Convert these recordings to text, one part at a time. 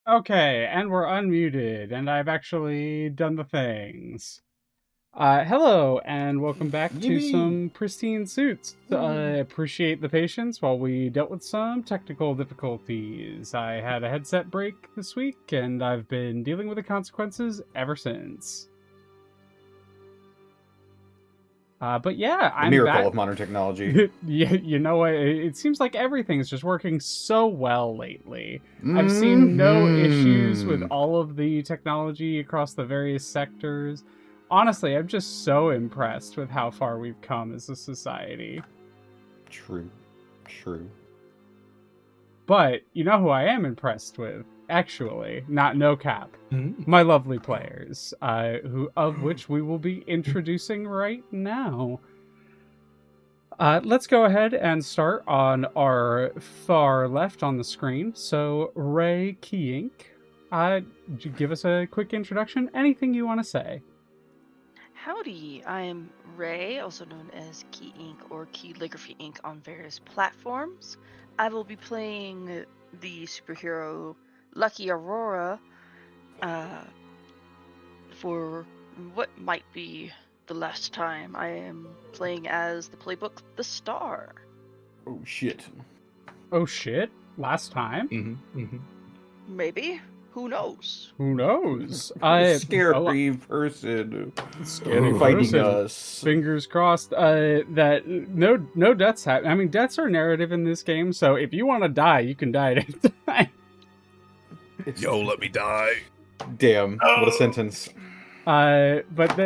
Okay, and we're unmuted, and I've actually done the things. Hello, and welcome back to Yippee! some Pristine Suits. I appreciate the patience while we dealt with some technical difficulties. I had a headset break this week, and I've been dealing with the consequences ever since. But yeah, The I'm miracle back. of modern technology. You know what? It seems like everything's just working so well lately. I've seen no issues with Mm-hmm. all of the technology across the various sectors. Honestly, I'm just so impressed with how far we've come as a society. True. True. But you know who I am impressed with? Actually, not no cap. Mm. My lovely players, who of which we will be introducing right now. Let's go ahead and start on our far left on the screen. So, Ray Keyink, give us a quick introduction. Anything you want to say? Howdy, I'm Ray, also known as Key Ink or Calligraphy Ink on various platforms. I will be playing the superhero Lucky Aurora for what might be the last time. I am playing as the playbook The Star. Oh shit. Oh shit! Last time? Mm-hmm. Mm-hmm. Maybe? Who knows? Who knows? Scary person. Scary Fighting person. us. Fingers crossed. That no deaths happen. I mean, deaths are narrative in this game, so if you want to die, you can die at any time. Yo, let me die. Damn. What a sentence. But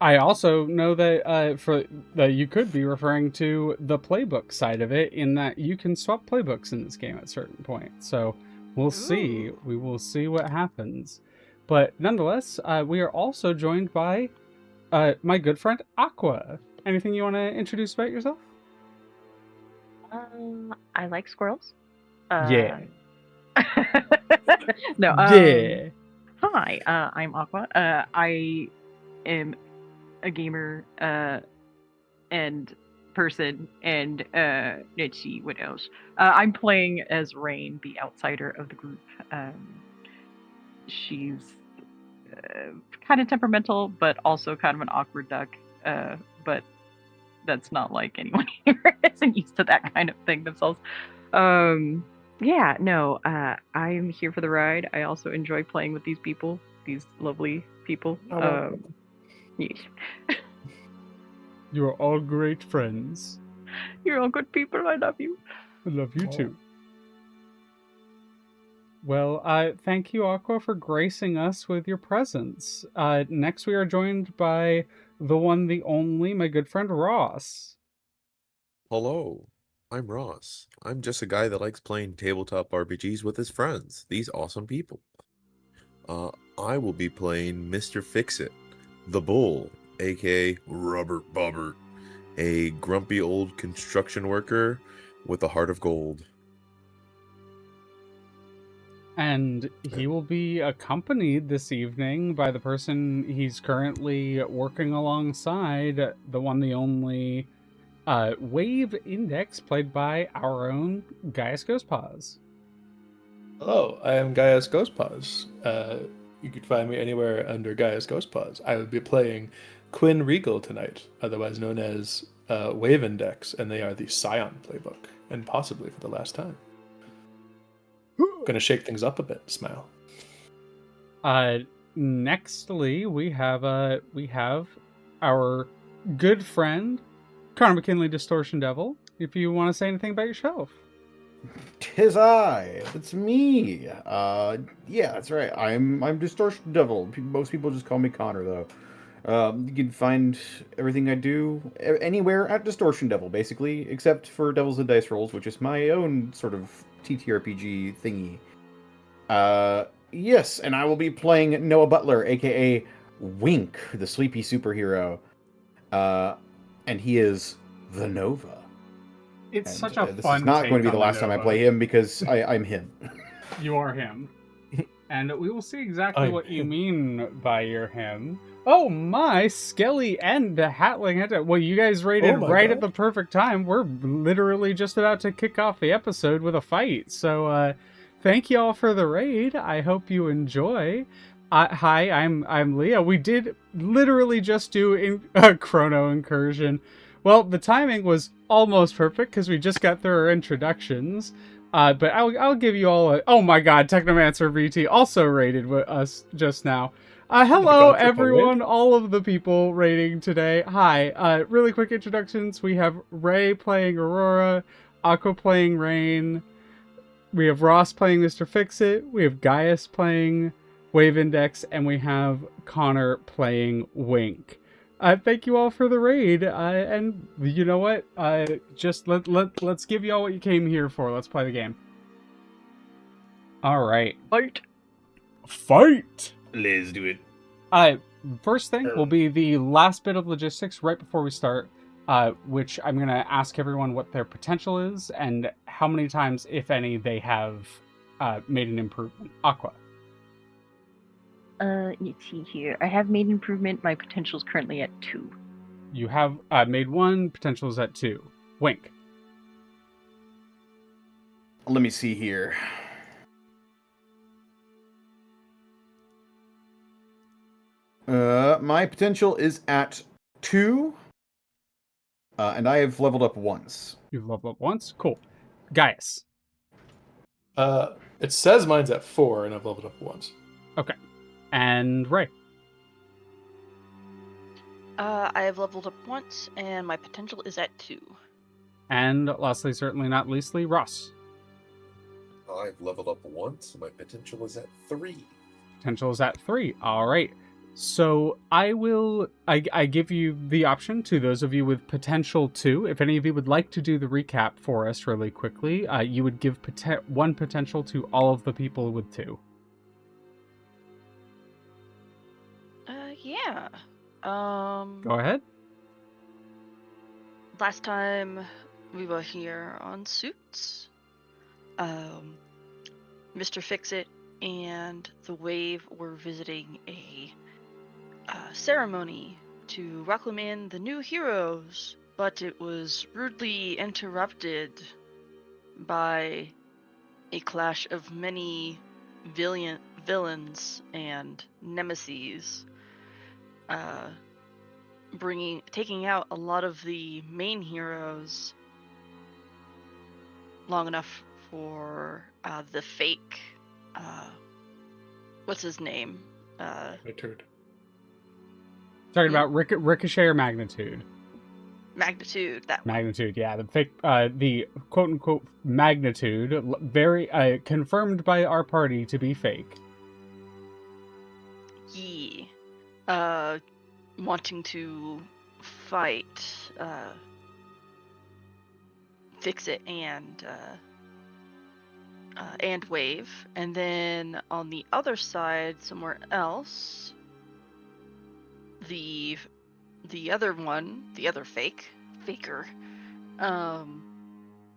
I also know that for that you could be referring to the playbook side of it, in that you can swap playbooks in this game at certain points. So we'll see. Ooh. We will see what happens. But nonetheless, we are also joined by my good friend Aqua. Anything you want to introduce about yourself? I like squirrels. Yeah. No. Yeah. Hi, I'm Aqua. I am a gamer and person, and let's see what else. I'm playing as Rain, the outsider of the group. She's kind of temperamental, but also kind of an awkward duck. But that's not like anyone here isn't used to that kind of thing themselves. Yeah, no, I'm here for the ride. I also enjoy playing with these people, these lovely people. Yes. You are all great friends. You're all good people. I love you. I love you too. Well, thank you, Aqua, for gracing us with your presence. Next, we are joined by the one, the only, my good friend Ross. Hello, I'm Ross. I'm just a guy that likes playing tabletop RPGs with his friends, these awesome people. I will be playing Mr. Fix-It, the Bull, aka Robert Bobbert, a grumpy old construction worker with a heart of gold. And he will be accompanied this evening by the person he's currently working alongside, the one, the only, Wave Index, played by our own Gaius Ghostpaws. Hello, I am Gaius Ghostpaws. You could find me anywhere under Gaius Ghostpaws. I would be playing Quinn Regal tonight, otherwise known as Wave Index, and they are the Scion playbook, and possibly for the last time. Gonna shake things up a bit. Smile. Nextly, we have our good friend Connor McKinley, Distortion Devil. If you want to say anything about yourself. 'Tis I. It's me. Yeah, that's right. I'm Distortion Devil. Most people just call me Connor, though. You can find everything I do anywhere at Distortion Devil, basically, except for Devils and Dice Rolls, which is my own sort of TTRPG thingy. Yes, and I will be playing Noah Butler, aka Wink, the sleepy superhero. And he is the Nova. It's And such a this fun is not take going to be the on last time I Nova. play him because I'm him. You are him. And we will see exactly I'm what you him. mean by your him. Oh my, Skelly and the Hatling. Well, you guys rated Oh my right at God. the perfect time. We're literally just about to kick off the episode with a fight. So, thank you all for the raid. I hope you enjoy. Hi, I'm Leah. We did literally just do a chrono incursion. Well, the timing was almost perfect because we just got through our introductions. But I'll give you all a... Oh my god, Technomancer VT also rated with us just now. Hello, God, triple raid? everyone, all of the people rating today. Hi, really quick introductions. We have Ray playing Aurora, Aqua playing Rain. We have Ross playing Mr. Fix-It. We have Gaius playing Wave Index. And we have Connor playing Wink. Thank you all for the raid. And you know what? Just let's give you all what you came here for. Let's play the game. All right. Fight! Let's do it. First thing will be the last bit of logistics right before we start, which I'm going to ask everyone what their potential is and how many times, if any, they have made an improvement. Aqua. Let's see here. I have made improvement. My potential is currently at 2. You have made 1, potential is at 2. Wink. Let me see here. My potential is at 2. And I have leveled up once. You've leveled up once. Cool. Gaius. It says mine's at 4, and I've leveled up once. Okay. And Ray. I have leveled up once, and my potential is at 2. And lastly, certainly not leastly, Ross. I've leveled up once. My potential is at 3. Potential is at 3. All right. So I give you the option to those of you with potential 2. If any of you would like to do the recap for us really quickly, you would give 1 potential to all of the people with 2. Yeah. Go ahead. Last time we were here on Suits, Mr. Fix-It and the Wave were visiting a ceremony to welcome in the new heroes, but it was rudely interrupted by a clash of many villains and nemeses, taking out a lot of the main heroes long enough for the fake what's his name? My turd. Talking about Ricochet or Magnitude? Magnitude, that one. Magnitude, yeah. The fake, the quote-unquote Magnitude, very confirmed by our party to be fake. Yeah. Wanting to fight Fix-It and Wave, and then on the other side, somewhere else, the other one, the other faker,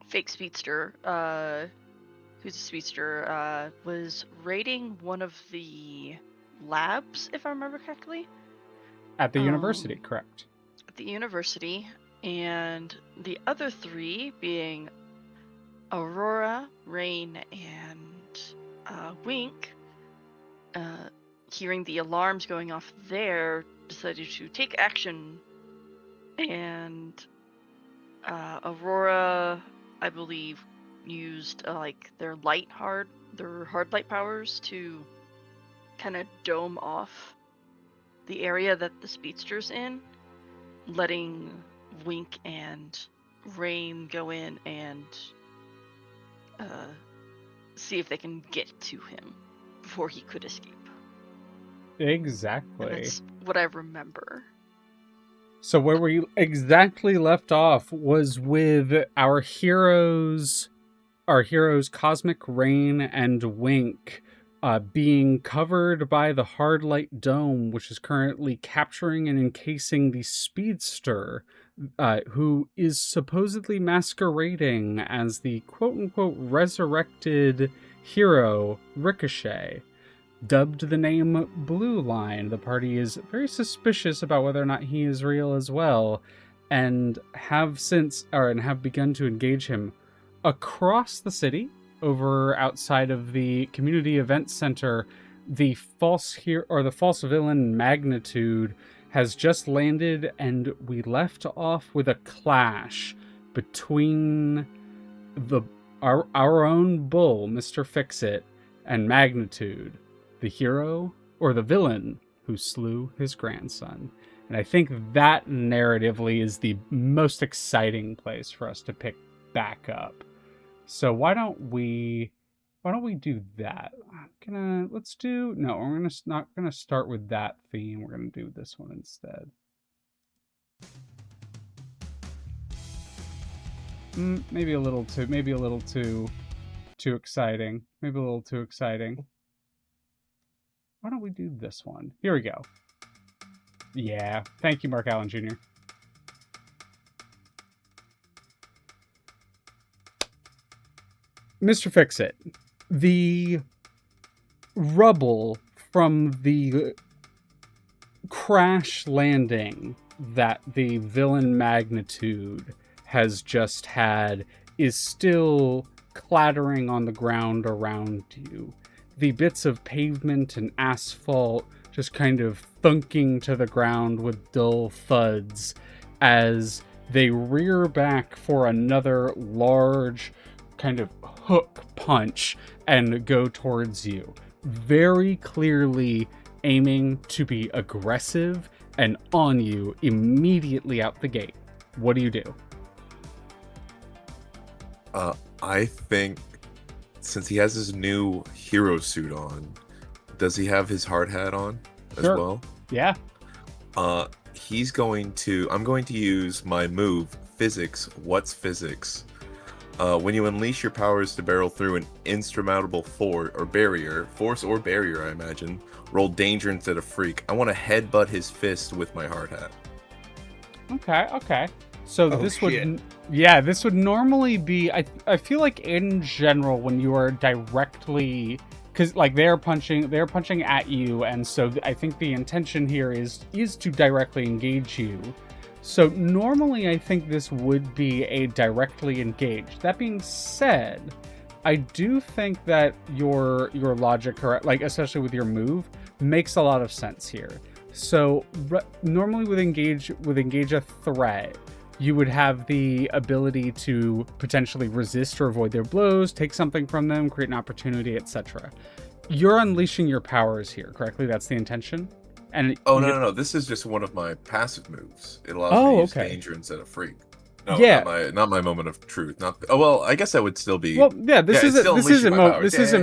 fake speedster, who's a speedster, was raiding one of the labs, if I remember correctly. At the university, correct. At the university, and the other 3 being Aurora, Rain, and Wink, hearing the alarms going off there, decided to take action. And Aurora, I believe, used like their hard light powers to kind of dome off the area that the speedster's in, letting Wink and Rain go in and see if they can get to him before he could escape. Exactly. And that's what I remember. So where we exactly left off was with our heroes Cosmic Rain and Wink being covered by the hard light dome, which is currently capturing and encasing the speedster, who is supposedly masquerading as the quote-unquote resurrected hero Ricochet. Dubbed the name Blue Line, the party is very suspicious about whether or not he is real as well, and have begun to engage him across the city. Over outside of the community event center, the false villain Magnitude has just landed, and we left off with a clash between our own bull, Mr. Fix-It, and Magnitude, the hero or the villain who slew his grandson. And I think that narratively is the most exciting place for us to pick back up. So why don't we do that? We're not gonna start with that theme. We're gonna do this one instead. Maybe a little too exciting. Maybe a little too exciting. Why don't we do this one? Here we go. Yeah. Thank you, Mark Allen Jr. Mr. Fix-It. The rubble from the crash landing that the villain Magnitude has just had is still clattering on the ground around you. The bits of pavement and asphalt just kind of thunking to the ground with dull thuds as they rear back for another large kind of hook punch and go towards you. Very clearly aiming to be aggressive and on you immediately out the gate. What do you do? I think since he has his new hero suit on, does he have his hard hat on as well? Yeah. I'm going to use my move, Physics. What's Physics? When you unleash your powers to barrel through an insurmountable force or barrier, I imagine, roll danger instead of freak. I want to headbutt his fist with my hard hat. Okay. So this would normally be, I feel like in general when you are directly, because like they're punching at you, and so I think the intention here is to directly engage you. So normally I think this would be a directly engaged. That being said, I do think that your logic, like especially with your move, makes a lot of sense here. So normally with engage a threat, you would have the ability to potentially resist or avoid their blows, take something from them, create an opportunity, etc. You're unleashing your powers here, correctly? That's the intention? And no. This is just one of my passive moves. It allows me to use danger instead of freak. No, yeah. not my moment of truth. I guess that would still be. Well, yeah. This isn't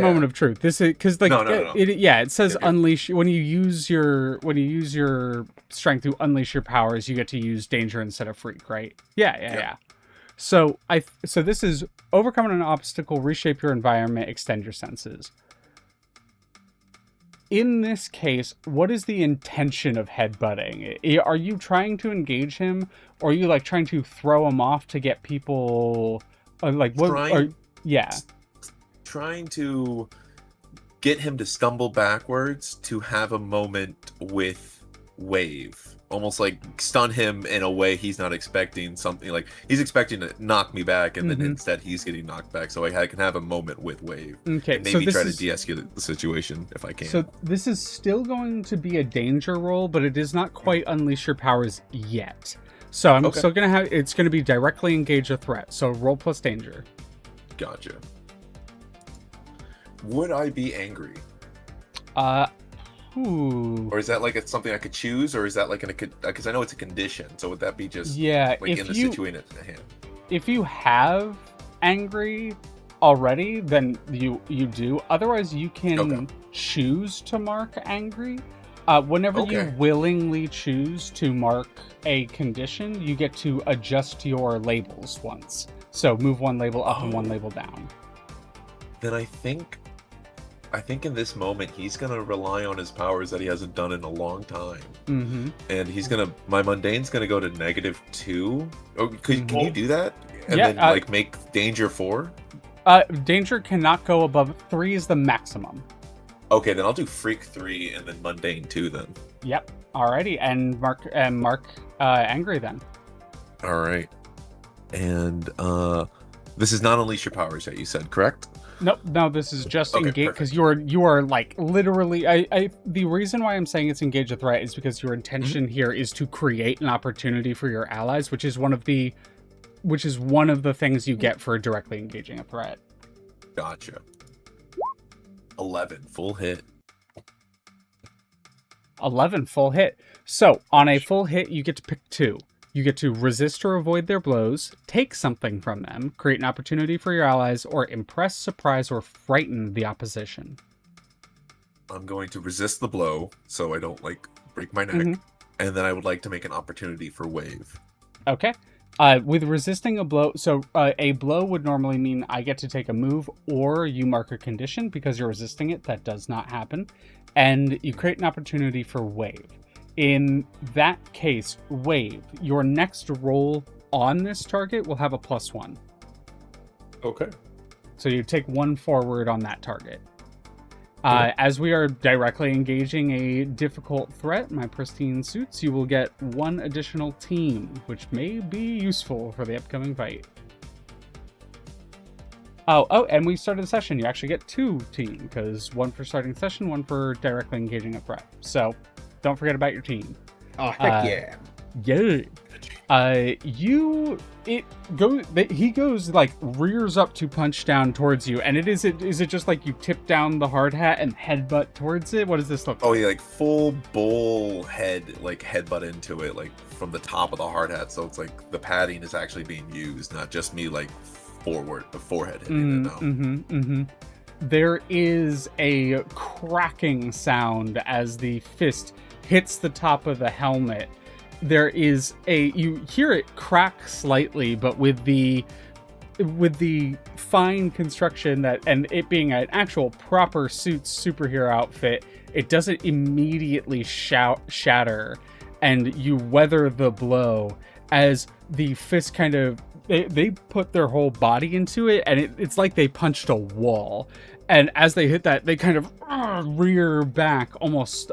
moment of truth. This is because like no. It says unleash when you use your strength to unleash your powers. You get to use danger instead of freak, right? Yeah. So this is overcome an obstacle, reshape your environment, extend your senses. In this case, what is the intention of headbutting? Are you trying to engage him, or are you like trying to throw him off to get people trying to get him to stumble backwards to have a moment with wave, almost like stun him in a way he's not expecting. Something like he's expecting to knock me back, and then instead he's getting knocked back. So I can have a moment with wave, Okay, and maybe so try to de-escalate the situation if I can. So this is still going to be a danger roll, but it is not quite unleash your powers yet. So I'm still gonna have it's gonna be directly engage a threat. So roll plus danger. Gotcha. Would I be angry? Ooh. Or is that like something I could choose, or is that like because I know it's a condition, so would that be just like in the situation at hand? If you have angry already, then you do. Otherwise, you can choose to mark angry. Whenever you willingly choose to mark a condition, you get to adjust your labels once. So move one label up and one label down. Then I think in this moment he's gonna rely on his powers that he hasn't done in a long time, and he's my mundane's gonna go to -2. Oh, can you do that? And then like make danger 4. Danger cannot go above 3 is the maximum. Okay, then I'll do freak 3 and then mundane 2 then. Yep. Alrighty, and mark angry then. All right, and this is not unleash your powers yet. You said correct? Nope. No, this is just engage because you are like literally. The reason why I'm saying it's engage a threat is because your intention here is to create an opportunity for your allies, which is one of the things you get for directly engaging a threat. Gotcha. 11 full hit. 11 full hit. So on a full hit, you get to pick 2. You get to resist or avoid their blows, take something from them, create an opportunity for your allies, or impress, surprise, or frighten the opposition. I'm going to resist the blow so I don't like break my neck, and then I would like to make an opportunity for wave. Okay. With resisting a blow, so a blow would normally mean I get to take a move or you mark a condition. Because you're resisting it, that does not happen. And you create an opportunity for wave. In that case, wave, your next roll on this target will have a +1. Okay. So you take 1 forward on that target. As we are directly engaging a difficult threat, my pristine suits, you will get 1 additional team, which may be useful for the upcoming fight. Oh, and we started the session. You actually get 2 team, because 1 for starting the session, 1 for directly engaging a threat. So don't forget about your team. Oh, heck yeah. Yeah. He goes like rears up to punch down towards you, and is it just like you tip down the hard hat and headbutt towards it? What does this look like? Oh yeah, like full bull head, like headbutt into it, like from the top of the hard hat. So it's like the padding is actually being used, not just me like the forehead hitting it now. There is a cracking sound as the fist hits the top of the helmet. You hear it crack slightly, but with the fine construction and it being an actual proper superhero outfit, it doesn't immediately shatter, and you weather the blow as the fist kind of they put their whole body into it, and it's like they punched a wall, and as they hit that, they kind of rear back, almost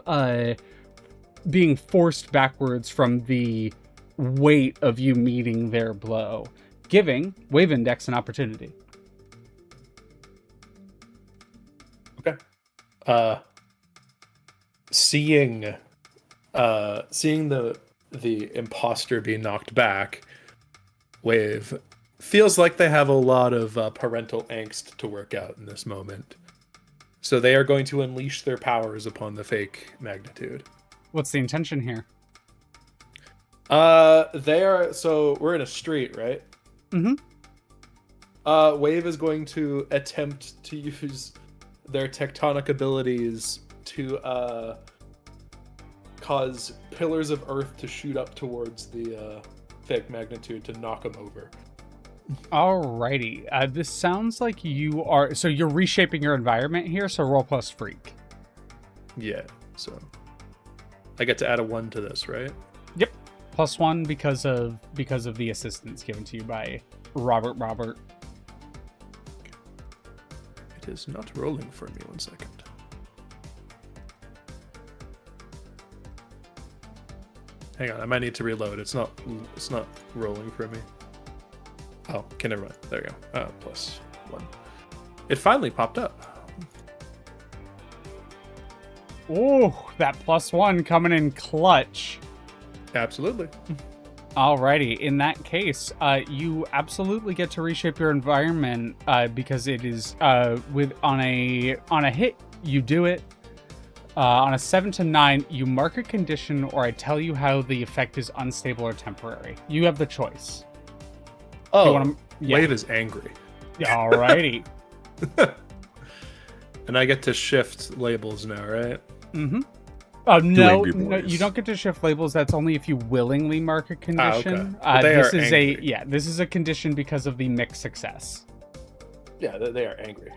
being forced backwards from the weight of you meeting their blow, giving Wave Index an opportunity. Okay. Seeing the imposter be knocked back, Wave feels like they have a lot of parental angst to work out in this moment. So they are going to unleash their powers upon the fake magnitude. What's the intention here? So we're in a street, right? Wave is going to attempt to use their tectonic abilities to cause pillars of earth to shoot up towards the fake magnitude to knock them over. Alrighty. This sounds like you're reshaping your environment here, so roll plus freak. Yeah, so I get to add a 1 to this, right? Yep. +1 because of the assistance given to you by Robert. It is not rolling for me. 1 second. Hang on, I might need to reload. It's not rolling for me. Oh, okay, never mind. There you go. +1. It finally popped up. Oh, that +1 coming in clutch. Absolutely. Alrighty, in that case, you absolutely get to reshape your environment because it is on a hit you do it. On a 7 to 9, you mark a condition, or I tell you how the effect is unstable or temporary. You have the choice. Oh, Wave is angry. Alrighty. And I get to shift labels now, right? Mm-hmm. Oh no, angry no, boys. you don't get to shift labels. That's only if you willingly mark a condition. Okay. But they this are is angry. this is a condition because of the mixed success. Yeah, they are angry.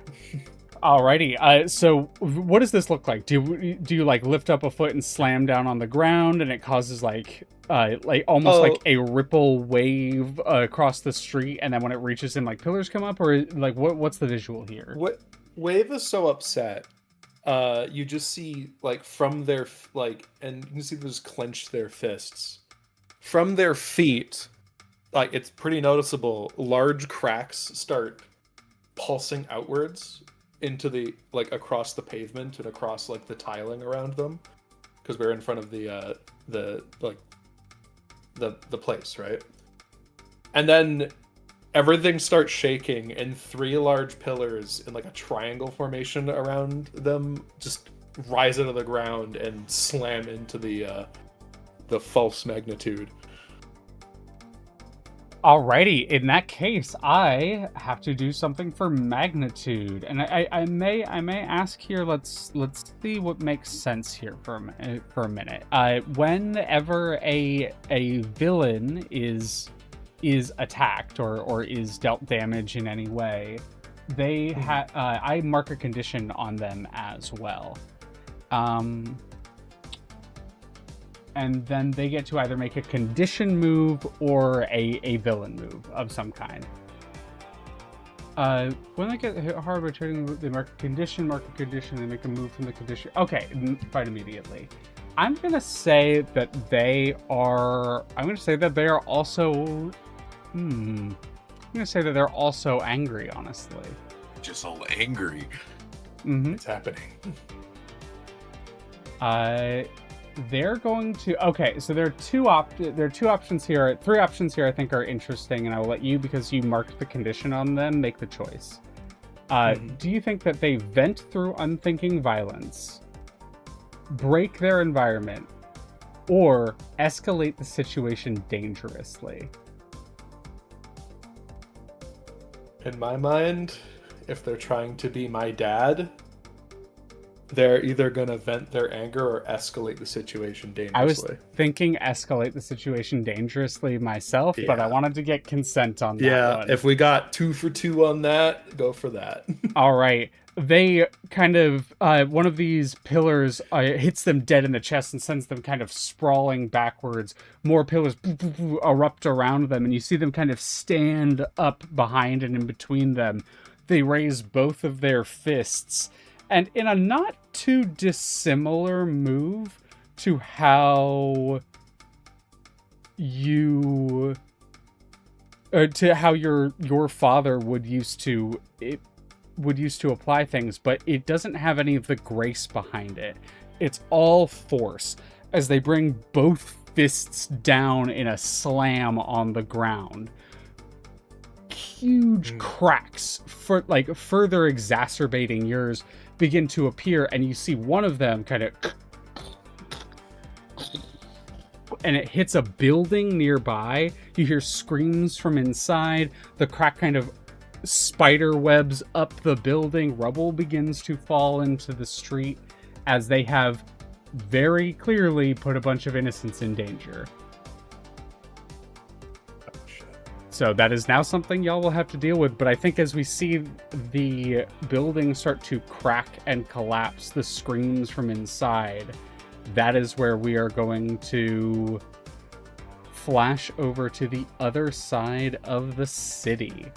Alrighty. So what does this look like? Do you like lift up a foot and slam down on the ground, and it causes like almost like a ripple wave across the street, and then when it reaches in, like pillars come up, or like what's the visual here? What Wave is so upset. You just see like from their and you can see them just clench their fists. From their feet, like it's pretty noticeable. Large cracks start pulsing outwards into the across the pavement and across like the tiling around them, because we're in front of the place, right? And then everything starts shaking, and 3 large pillars in like a triangle formation around them just rise out of the ground and slam into the false magnitude. Alrighty, in that case, I have to do something for magnitude, and I may ask here. Let's see what makes sense here for a minute. Whenever a villain is attacked or is dealt damage in any way, they I mark a condition on them as well. And then they get to either make a condition move or a villain move of some kind. When they get hit hard by trading, they mark a condition, they make a move from the condition. Okay, fight immediately. I'm gonna say that they are also. I'm gonna say that they're also angry. Honestly, Just all angry. mm-hmm. It's happening. They're going to. Okay, so there are two options here. 3 options here I think are interesting, and I will let you, because you marked the condition on them, make the choice. Do you think that they vent through unthinking violence, break their environment, or escalate the situation dangerously? In my mind, if they're trying to be my dad, they're either going to vent their anger or escalate the situation dangerously. I was thinking escalate the situation dangerously myself, but I wanted to get consent on that one. If we got 2 for 2 on that, go for that. All right. They kind of, one of these pillars hits them dead in the chest and sends them kind of sprawling backwards. More pillars erupt around them, and you see them kind of stand up behind and in between them. They raise both of their fists, and in a not too dissimilar move to how you, to how your father would used to apply things, but it doesn't have any of the grace behind it. It's all force, as they bring both fists down in a slam on the ground. Huge cracks, further exacerbating yours, begin to appear, and you see one of them kind of, and it hits a building nearby. You hear screams from inside. The crack kind of spider webs up the building. Rubble begins to fall into the street, as they have very clearly put a bunch of innocents in danger. So that is now something y'all will have to deal with, but I think as we see the building start to crack and collapse, the screams from inside, that is where we are going to flash over to the other side of the city.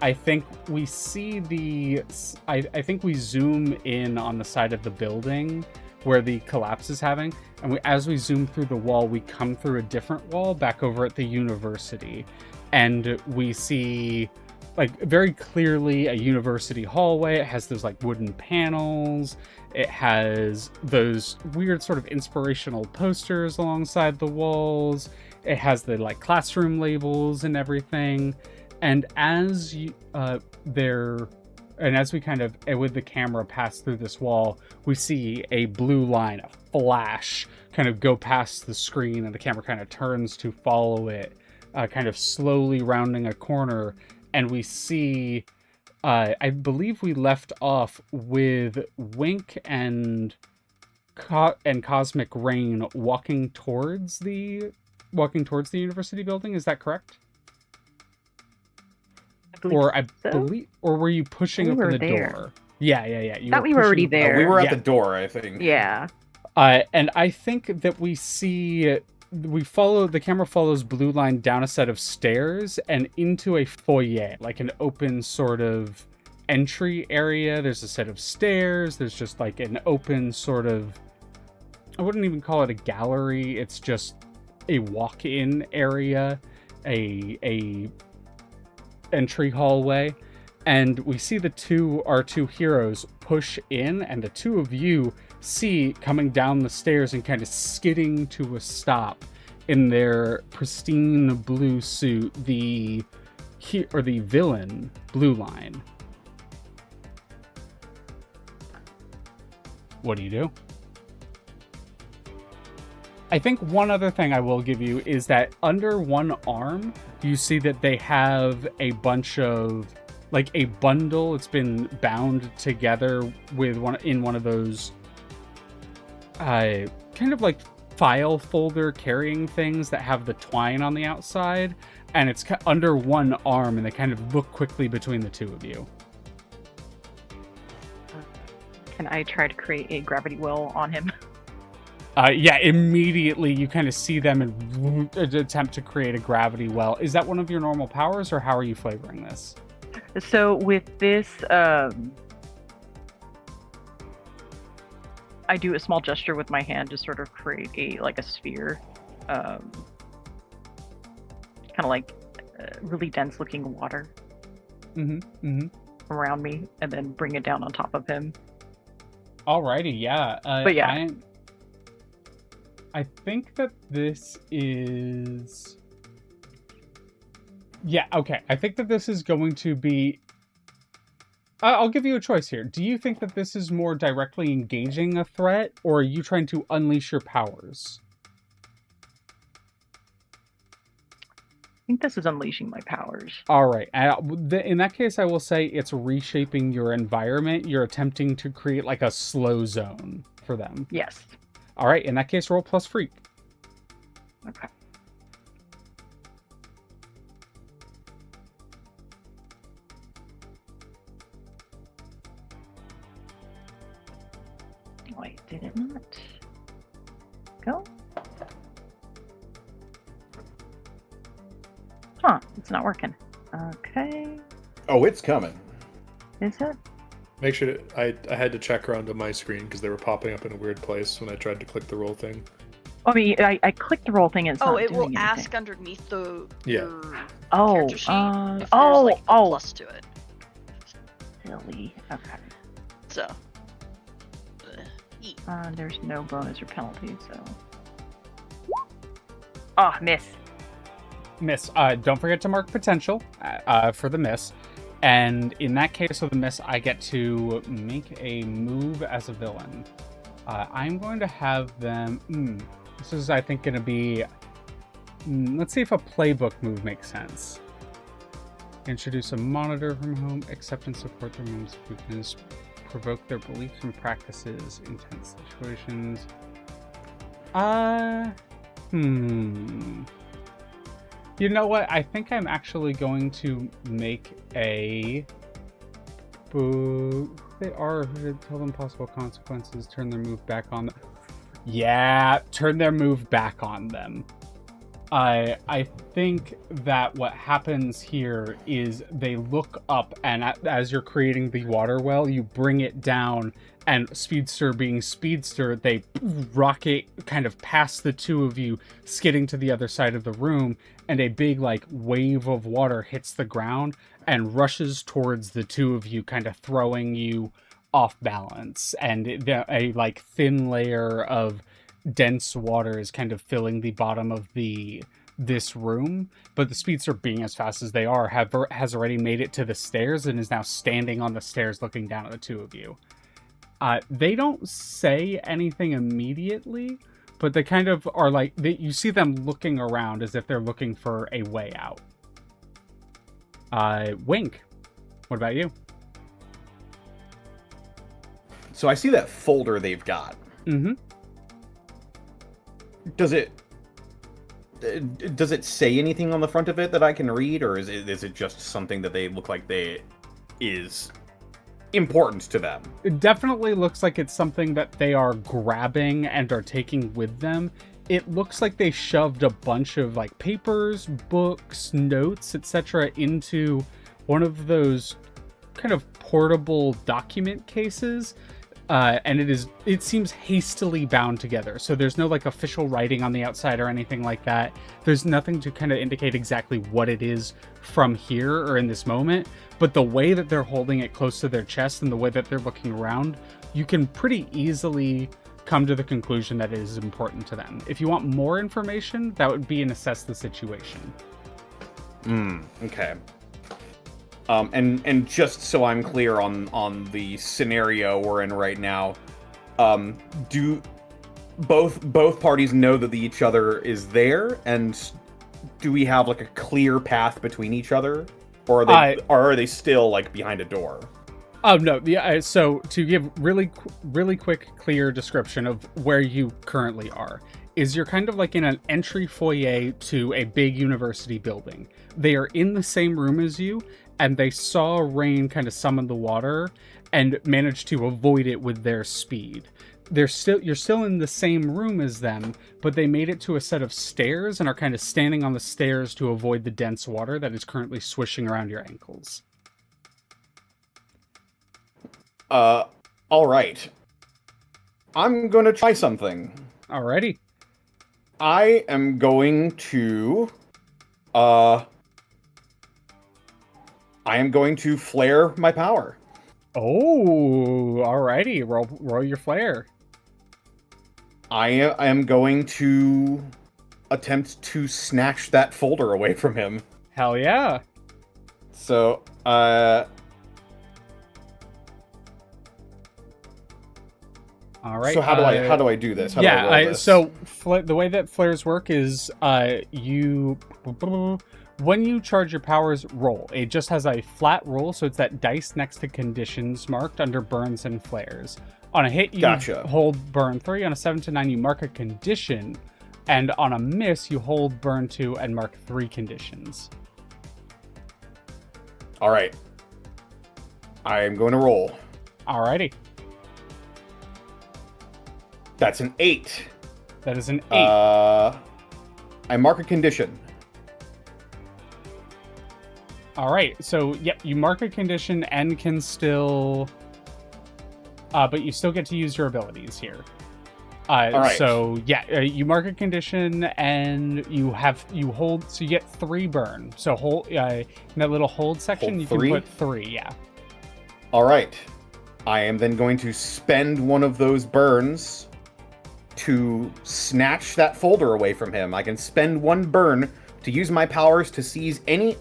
I think we see I think we zoom in on the side of the building where the collapse is having. And as we zoom through the wall, we come through a different wall back over at the university. And we see, like, very clearly a university hallway. It has those, like, wooden panels. It has those weird sort of inspirational posters alongside the walls. It has the, like, classroom labels and everything. And as you, as we kind of, with the camera pass through this wall, we see a blue line, a flash, kind of go past the screen, and the camera kind of turns to follow it, kind of slowly rounding a corner, and we see, I believe we left off with Wink and Cosmic Rain walking towards the university building. Is that correct? Or were you pushing open the door? Yeah. You thought we were already there. We were at the door, I think. Yeah. And I think that the camera follows Blue Line down a set of stairs and into a foyer, like an open sort of entry area. There's a set of stairs. There's just like an open sort of, I wouldn't even call it a gallery. It's just a walk-in area, a entry hallway, and we see our two heroes push in, and the two of you see coming down the stairs and kind of skidding to a stop in their pristine blue suit, the villain Blue Line. What do? I think one other thing I will give you is that under one arm, you see that they have a bunch of, like, a bundle. It's been bound together with one of those kind of like file folder carrying things that have the twine on the outside, and it's under one arm, and they kind of look quickly between the two of you. Can I try to create a gravity well on him? Yeah, immediately you kind of see them and attempt to create a gravity well. Is that one of your normal powers, or how are you flavoring this? So with this, I do a small gesture with my hand to sort of create a sphere, kind of like really dense looking water around me, and then bring it down on top of him. Alrighty, yeah. But yeah. I think that this is... Yeah, okay. I think that this is going to be... I'll give you a choice here. Do you think that this is more directly engaging a threat, or are you trying to unleash your powers? I think this is unleashing my powers. Alright. In that case, I will say it's reshaping your environment. You're attempting to create like a slow zone for them. Yes. All right, in that case, roll plus freak. Okay. Wait, did it not go? Huh, it's not working. Okay. Oh, it's coming. Is it? Make sure I had to check around on my screen because they were popping up in a weird place when I tried to click the roll thing. I mean, I clicked the roll thing and it's not it doing will anything. ask underneath your character character sheet if there's like a plus to it. Silly. Okay. So. There's no bonus or penalty, so. Oh, miss. Miss. Don't forget to mark potential for the miss. And in that case of the miss, I get to make a move as a villain. I'm going to have them... this is, I think, going to be... let's see if a playbook move makes sense. Introduce a monitor from home. Accept and support their moments of weakness. Provoke their beliefs and practices. Intense situations. You know what? I think I'm actually going to make a... They are... Tell them possible consequences. Turn their move back on them. Yeah, turn their move back on them. I think that what happens here is they look up, and as you're creating the water well, you bring it down, and Speedster being Speedster, they rocket kind of past the two of you, skidding to the other side of the room, and a big like wave of water hits the ground and rushes towards the two of you, kind of throwing you off balance, and a like thin layer of dense water is kind of filling the bottom of this room, but the Speedster, being as fast as they are, has already made it to the stairs and is now standing on the stairs looking down at the two of you. They don't say anything immediately, but they kind of are like, you see them looking around as if they're looking for a way out. Wink, what about you? So I see that folder they've got. Mm-hmm. Does it say anything on the front of it that I can read, or is it just something that they look like is important to them? It definitely looks like it's something that they are grabbing and are taking with them. It looks like they shoved a bunch of like papers, books, notes, etc. into one of those kind of portable document cases. And it seems hastily bound together. So there's no like official writing on the outside or anything like that. There's nothing to kind of indicate exactly what it is from here or in this moment. But the way that they're holding it close to their chest and the way that they're looking around, you can pretty easily come to the conclusion that it is important to them. If you want more information, that would be an assess the situation. Okay. And just so I'm clear on the scenario we're in right now, do both parties know that each other is there, and do we have like a clear path between each other, or are they still like behind a door? Oh no, yeah. So to give really quick, clear description of where you currently are, is you're kind of like in an entry foyer to a big university building. They are in the same room as you, and they saw rain kind of summon the water and managed to avoid it with their speed. You're still in the same room as them, but they made it to a set of stairs and are kind of standing on the stairs to avoid the dense water that is currently swishing around your ankles. All right. I'm going to try something. Alrighty. I am going to flare my power. Oh, alrighty. Roll your flare. I am going to attempt to snatch that folder away from him. Hell yeah. So, all right. So how do I do this? How do I roll this? So the way that flares work is when you charge your powers, roll. It just has a flat roll, so it's that dice next to conditions marked under burns and flares. On a hit, you hold burn 3. On a 7 to 9, you mark a condition, and on a miss, you hold burn 2 and mark 3 conditions. All right. I am going to roll. Alrighty. That's an 8. That is an 8. I mark a condition. Alright, so yep, you mark a condition and can still... but you still get to use your abilities here. Alright. So yeah, you mark a condition and you hold, so you get 3 burn. So hold, in that little hold section, you can put 3, yeah. Alright. I am then going to spend one of those burns to snatch that folder away from him. I can spend 1 burn to use my powers to seize any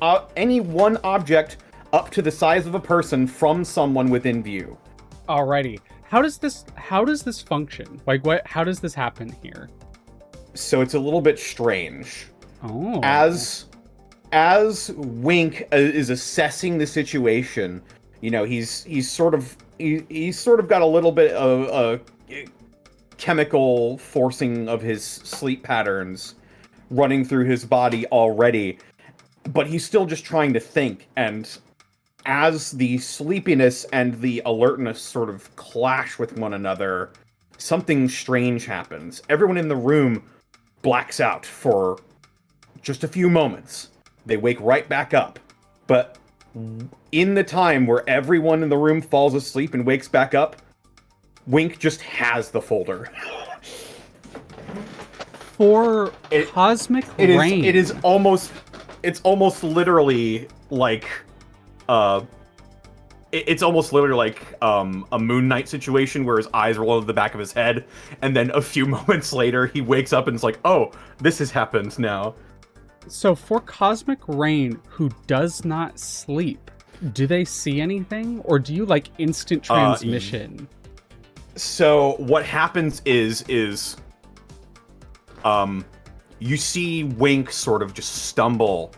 one object up to the size of a person from someone within view. Alrighty. How does this function? Like how does this happen here? So it's a little bit strange. Oh. As Wink is assessing the situation, you know, he's sort of got a little bit of chemical forcing of his sleep patterns running through his body already, but he's still just trying to think. And as the sleepiness and the alertness sort of clash with one another, something strange happens. Everyone in the room blacks out for just a few moments. They wake right back up. But in the time where everyone in the room falls asleep and wakes back up, Wink just has the folder. For Cosmic Rain. It's almost literally like it's almost literally like a Moon Knight situation where his eyes roll over the back of his head, and then a few moments later he wakes up and is like, oh, this has happened now. So for Cosmic Rain, who does not sleep, do they see anything, or do you like instant transmission? So what happens is you see Wink sort of just stumble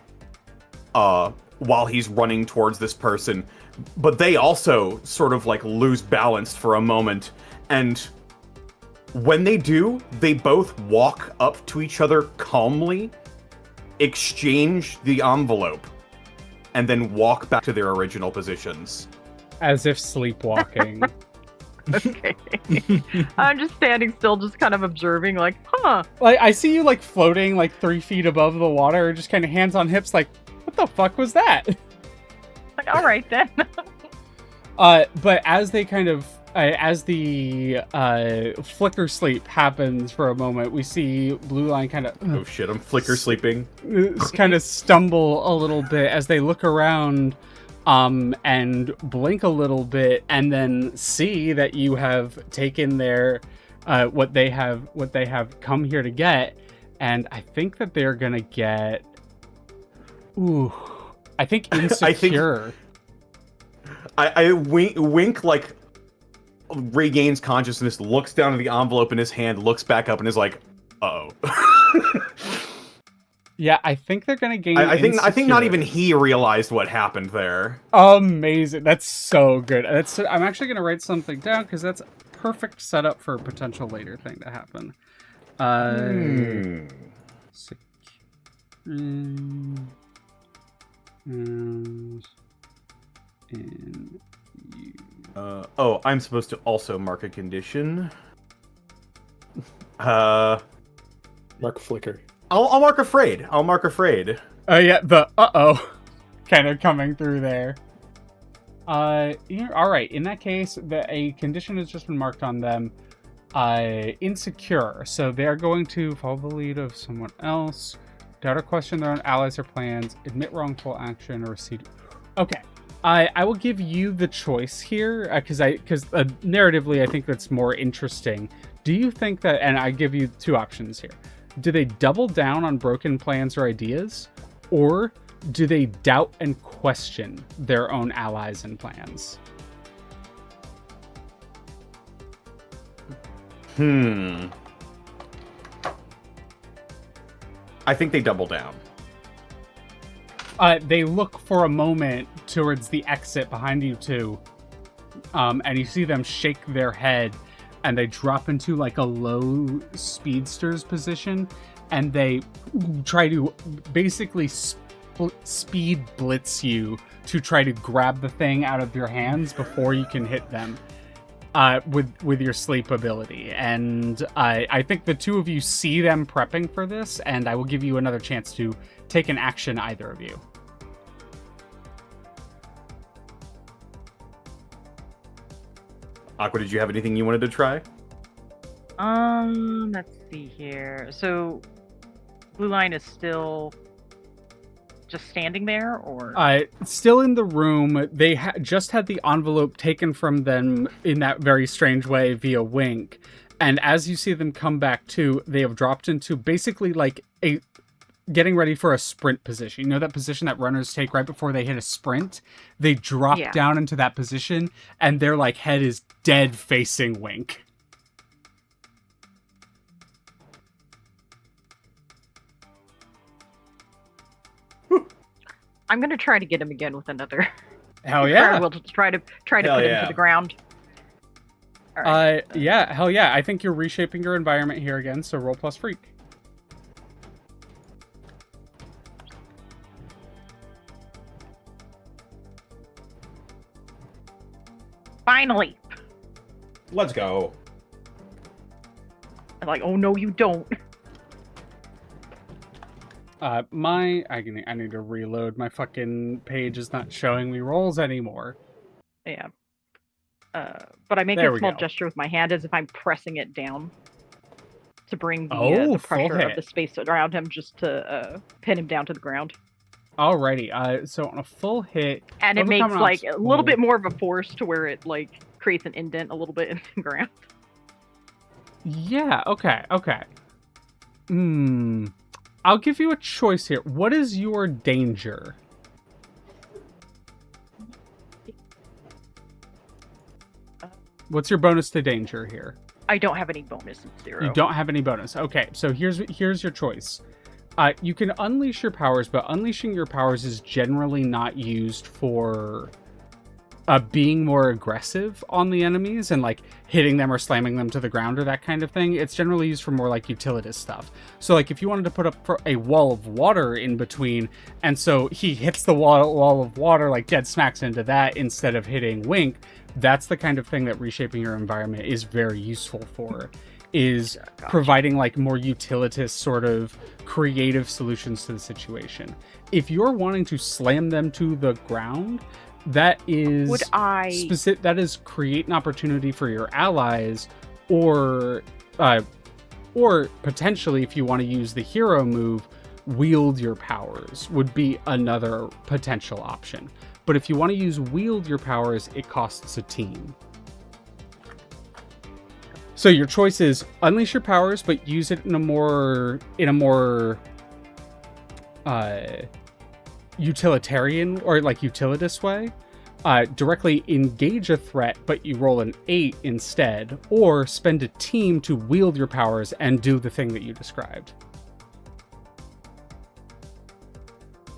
while he's running towards this person, but they also sort of like lose balance for a moment, and when they do, they both walk up to each other calmly, exchange the envelope, and then walk back to their original positions. As if sleepwalking. Okay. I'm just standing still, just kind of observing, like, huh. Like, I see you, like, floating, like, 3 feet above the water, just kind of hands on hips, like, what the fuck was that? Like, all right, then. But as they kind of, as the flicker sleep happens for a moment, we see Blue Line kind of... Oh shit, I'm flicker sleeping. Kind of stumble a little bit as they look around and blink a little bit, and then see that you have taken their what they have come here to get, and I think that they're gonna get I think Insecure. I Wink like regains consciousness, looks down at the envelope in his hand, looks back up, and is like, uh-oh. Yeah, I think they're gonna gain. I think not even he realized what happened there. Amazing! That's so good. I'm actually gonna write something down because that's a perfect setup for a potential later thing to happen. Oh, I'm supposed to also mark a condition. Mark flicker. I'll mark afraid. I'll mark afraid. Oh yeah, the kind of coming through there. All right. In that case, a condition has just been marked on them. Insecure. So they are going to follow the lead of someone else, doubt or question their own allies or plans, admit wrongful action, or recede. Okay. I will give you the choice here because narratively I think that's more interesting. Do you think that? And I give you two options here. Do they double down on broken plans or ideas, or do they doubt and question their own allies and plans? I think they double down. They look for a moment towards the exit behind you two, and you see them shake their head, and they drop into like a low speedster's position, and they try to basically speed blitz you to try to grab the thing out of your hands before you can hit them with your sleep ability. And I think the two of you see them prepping for this, and I will give you another chance to take an action, either of you. Aqua, did you have anything you wanted to try? Let's see here. So, Blue Line is still just standing there, or? Still in the room. They just had the envelope taken from them in that very strange way via Wink. And as you see them come back to, they have dropped into basically like getting ready for a sprint position. You know that position that runners take right before they hit a sprint? They drop down into that position, and their like head is dead facing Wink. I'm gonna try to get him again with another. Hell yeah! We'll try to put him to the ground. All right. Yeah, hell yeah! I think you're reshaping your environment here again. So roll plus freak. Finally. Let's go. I'm like, oh no, you don't. I need to reload. My fucking page is not showing me rolls anymore. Yeah. But I make There a we small go. gesture with my hand as if I'm pressing it down to bring Oh, the full pressure of hit. the space around him just to pin him down to the ground. Alrighty. So on a full hit, And it overcome makes an like a little obstacle. bit more of a force to where it like creates an indent a little bit in the ground. Yeah. Okay. I'll give you a choice here. What is your danger? What's your bonus to danger here? I don't have any bonus. It's 0. You don't have any bonus. Okay, so here's your choice. You can unleash your powers, but unleashing your powers is generally not used for being more aggressive on the enemies and like hitting them or slamming them to the ground or that kind of thing. It's generally used for more like utilitist stuff. So like if you wanted to put up a wall of water in between, and so he hits the wall of water, like dead smacks into that instead of hitting Wink, that's the kind of thing that reshaping your environment is very useful for, is providing like more utilitist sort of creative solutions to the situation. If you're wanting to slam them to the ground, that is that is create an opportunity for your allies, or potentially if you want to use the hero move, wield your powers would be another potential option. But if you want to use wield your powers, it costs a team. So your choice is unleash your powers, but use it in a more utilitarian or like utilitist way. Directly engage a threat, but you roll an 8 instead, or spend a team to wield your powers and do the thing that you described.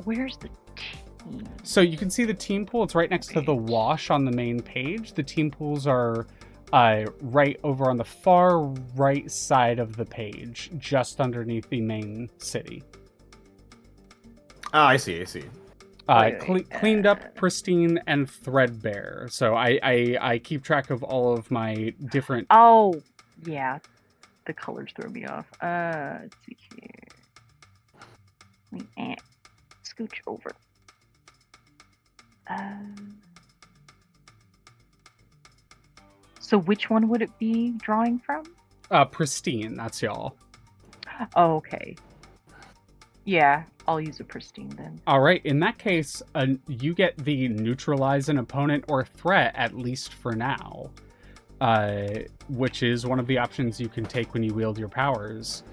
Where's the team? So you can see the team pool. It's right next to the wash on the main page. The team pools are right over on the far right side of the page, just underneath the main city. I see. Cleaned up, pristine, and threadbare. So I keep track of all of my different... Oh, yeah. The colors throw me off. Let's see here. Scooch over. So which one would it be drawing from? Pristine, that's y'all. Oh, okay. Yeah, I'll use a pristine then. All right, in that case, you get the neutralize an opponent or threat, at least for now, which is one of the options you can take when you wield your powers.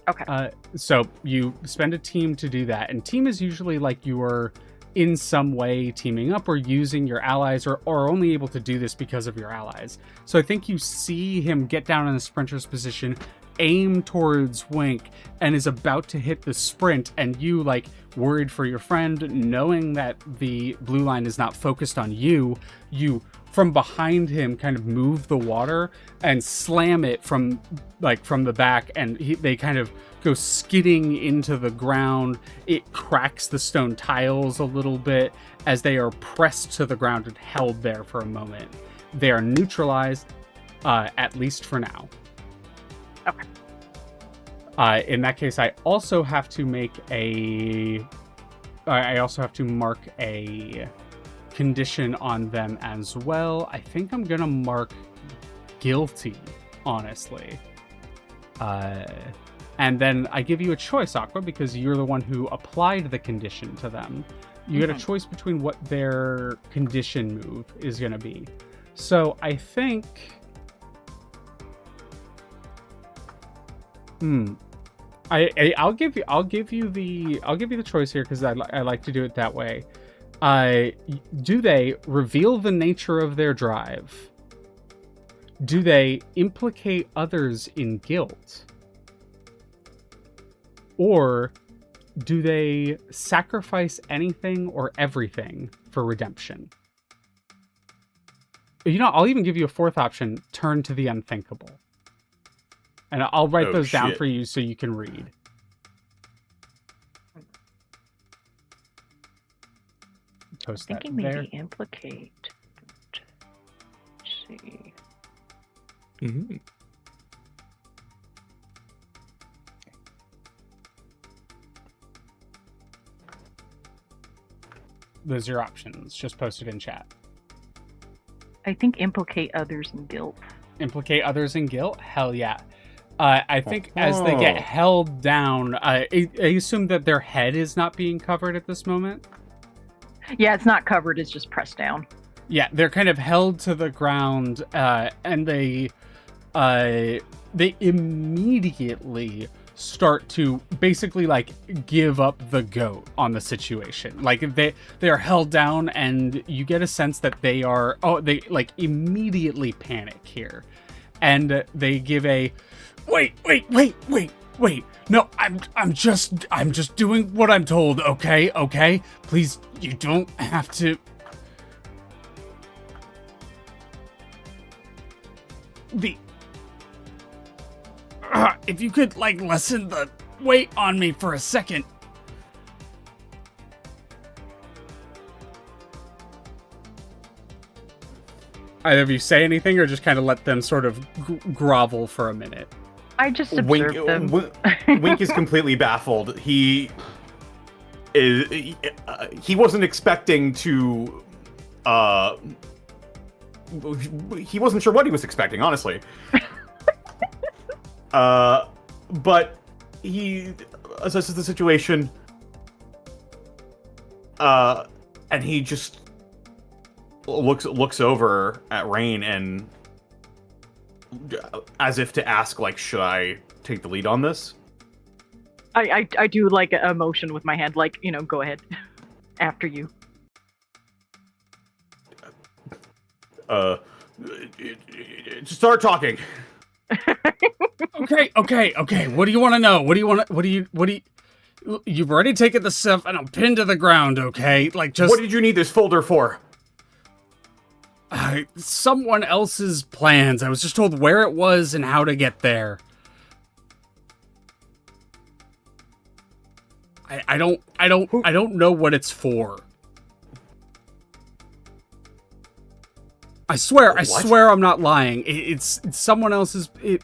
Okay. So you spend a team to do that, and team is usually like you are in some way teaming up or using your allies, or only able to do this because of your allies. So I think you see him get down in a sprinter's position, aim towards Wink, and is about to hit the sprint, and you, like, worried for your friend, knowing that the blue line is not focused on you, you from behind him kind of move the water and slam it from the back, and they kind of go skidding into the ground. It cracks the stone tiles a little bit as they are pressed to the ground and held there for a moment. They are neutralized, at least for now. Okay. In that case, I also have to mark a condition on them as well. I think I'm gonna mark guilty, honestly. And then I give you a choice, Aqua, because you're the one who applied the condition to them. You get a choice between what their condition move is gonna be. So I think... I'll give you the choice here because I like to do it that way. Do they reveal the nature of their drive? Do they implicate others in guilt? Or do they sacrifice anything or everything for redemption? You know, I'll even give you a fourth option: turn to the unthinkable. And I'll write those down for you so you can read. Post that thinking there. maybe implicate. Let's see. Mm-hmm. those are your options. Just post it in chat. I think implicate others in guilt. Implicate others in guilt? Hell yeah. I think as they get Oh. held down, I assume that their head is not being covered at this moment. Yeah, it's not covered. It's just pressed down. Yeah, they're kind of held to the ground, and they immediately start to basically like give up the goat on the situation. Like they're held down, and you get a sense that they like immediately panic here, and they give a wait. No, I'm just doing what I'm told. Okay. Please, you don't have to. If you could, like, lessen the weight on me for a second. Either of you say anything or just kind of let them sort of grovel for a minute? I just Wink, observed them. Wink is completely baffled. He wasn't expecting to. He wasn't sure what he was expecting, honestly. But he assesses the situation, and he just looks over at Rain and as if to ask, like, should I take the lead on this? I do like a motion with my hand, like, go ahead. After you. Start talking. Okay. What do you want to know? You've already taken the stuff and I'm pinned to the ground, okay? Like, just... What did you need this folder for? Someone else's plans. I was just told where it was and how to get there. I don't know what it's for. I swear I'm not lying. It's someone else's. You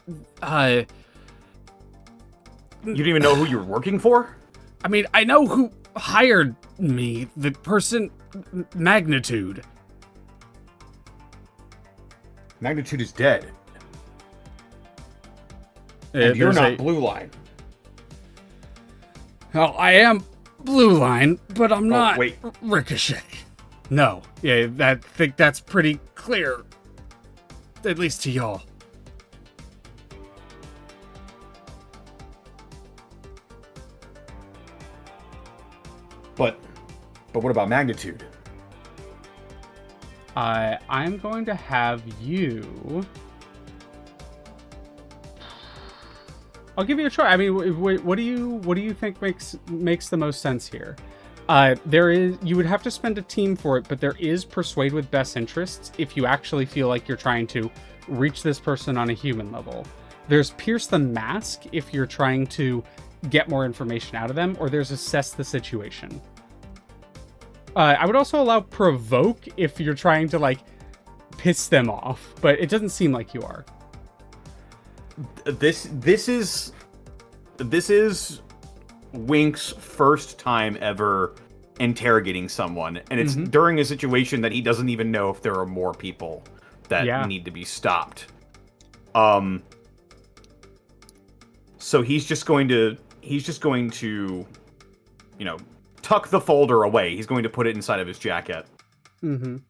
didn't even know who you were working for? I mean, I know who hired me. The person, Magnitude. Magnitude is dead. And you're not Blue Line. Well, I am Blue Line, but I'm not wait. Ricochet. No. Yeah, I think that's pretty clear. At least to y'all. But what about Magnitude? I'm going to have you... I'll give you a try. I mean, what do you think makes the most sense here? You would have to spend a team for it, but there is Persuade with Best Interests if you actually feel like you're trying to reach this person on a human level. There's Pierce the Mask if you're trying to get more information out of them, or there's Assess the Situation. I would also allow Provoke if you're trying to, like, piss them off, but it doesn't seem like you are. This is Wink's first time ever interrogating someone, and it's during a situation that he doesn't even know if there are more people that need to be stopped. So he's just going to tuck the folder away. He's going to put it inside of his jacket. And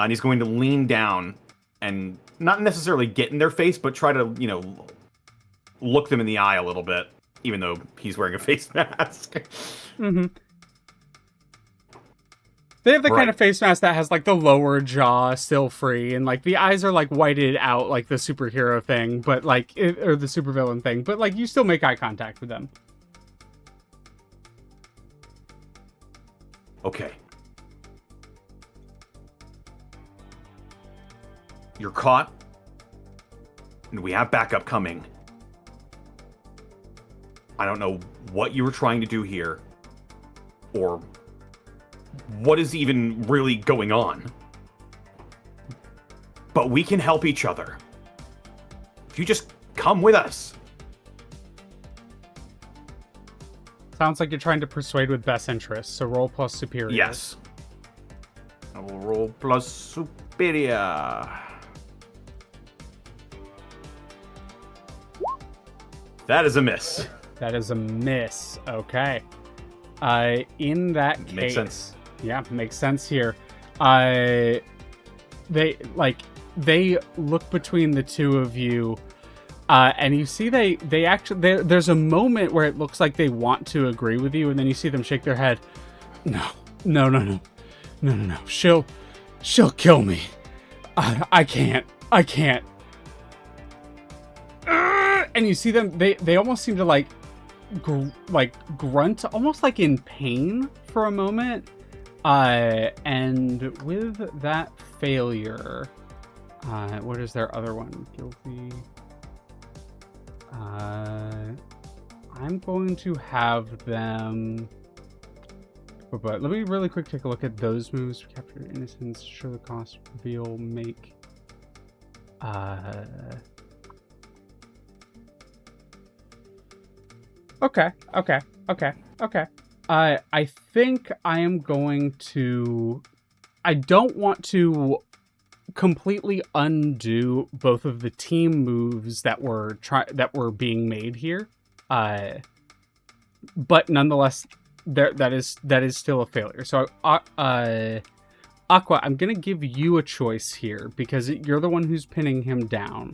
he's going to lean down and not necessarily get in their face, but try to, look them in the eye a little bit, even though he's wearing a face mask. They have the kind of face mask that has, like, the lower jaw still free, and, like, the eyes are, like, whited out, like the superhero thing, but, like, or the supervillain thing, but, like, you still make eye contact with them. Okay. You're caught, and we have backup coming. I don't know what you were trying to do here, or what is even really going on. But we can help each other. If you just come with us. Sounds like you're trying to persuade with best interests, so roll plus superior. Yes. I will roll plus superior. That is a miss. That is a miss. Okay. In that case, Makes sense. Yeah, makes sense here. They look between the two of you, and you see they actually there's a moment where it looks like they want to agree with you, and then you see them shake their head. No. She'll kill me. I can't. And you see them. They almost seem to like grunt, almost like in pain for a moment. And with that failure, what is their other one? Guilty. I'm going to have them. But let me really quick take a look at those moves. Capture innocence, show the cost, reveal, make. Okay. I think I am going to. I don't want to completely undo both of the team moves that were being made here. But nonetheless, that is still a failure. So, Aqua, I'm gonna give you a choice here because you're the one who's pinning him down.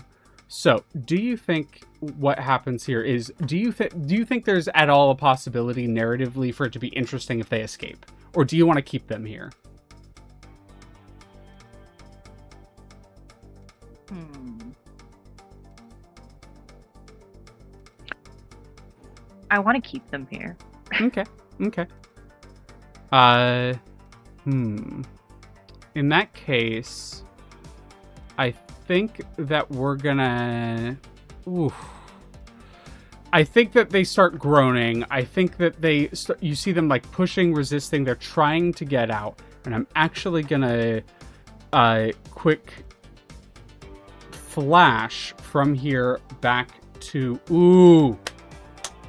So, do you think what happens here is do you think there's at all a possibility narratively for it to be interesting if they escape, or do you want to keep them here? I want to keep them here. Okay. In that case, I think that we're gonna. I think that they start groaning. I think that you see them like pushing, resisting. They're trying to get out, and I'm actually gonna quick flash from here back to.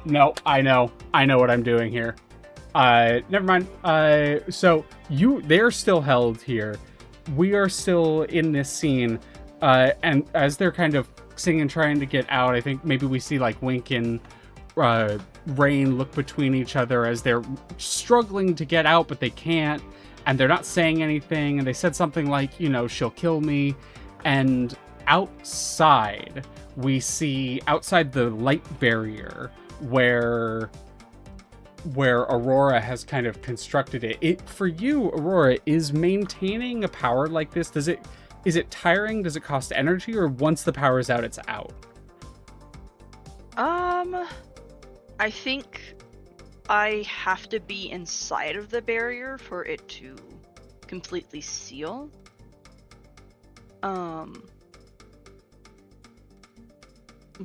No, I know what I'm doing here. Never mind. So they're still held here. We are still in this scene, and as they're kind of singing, trying to get out, I think maybe we see like Wink and Rain look between each other as they're struggling to get out, but they can't, and they're not saying anything. And they said something like, she'll kill me. And outside, we see outside the light barrier where Aurora has kind of constructed it. For you, Aurora, is maintaining a power like this, is it tiring? Does it cost energy? Or once the power is out, it's out? I think I have to be inside of the barrier for it to completely seal.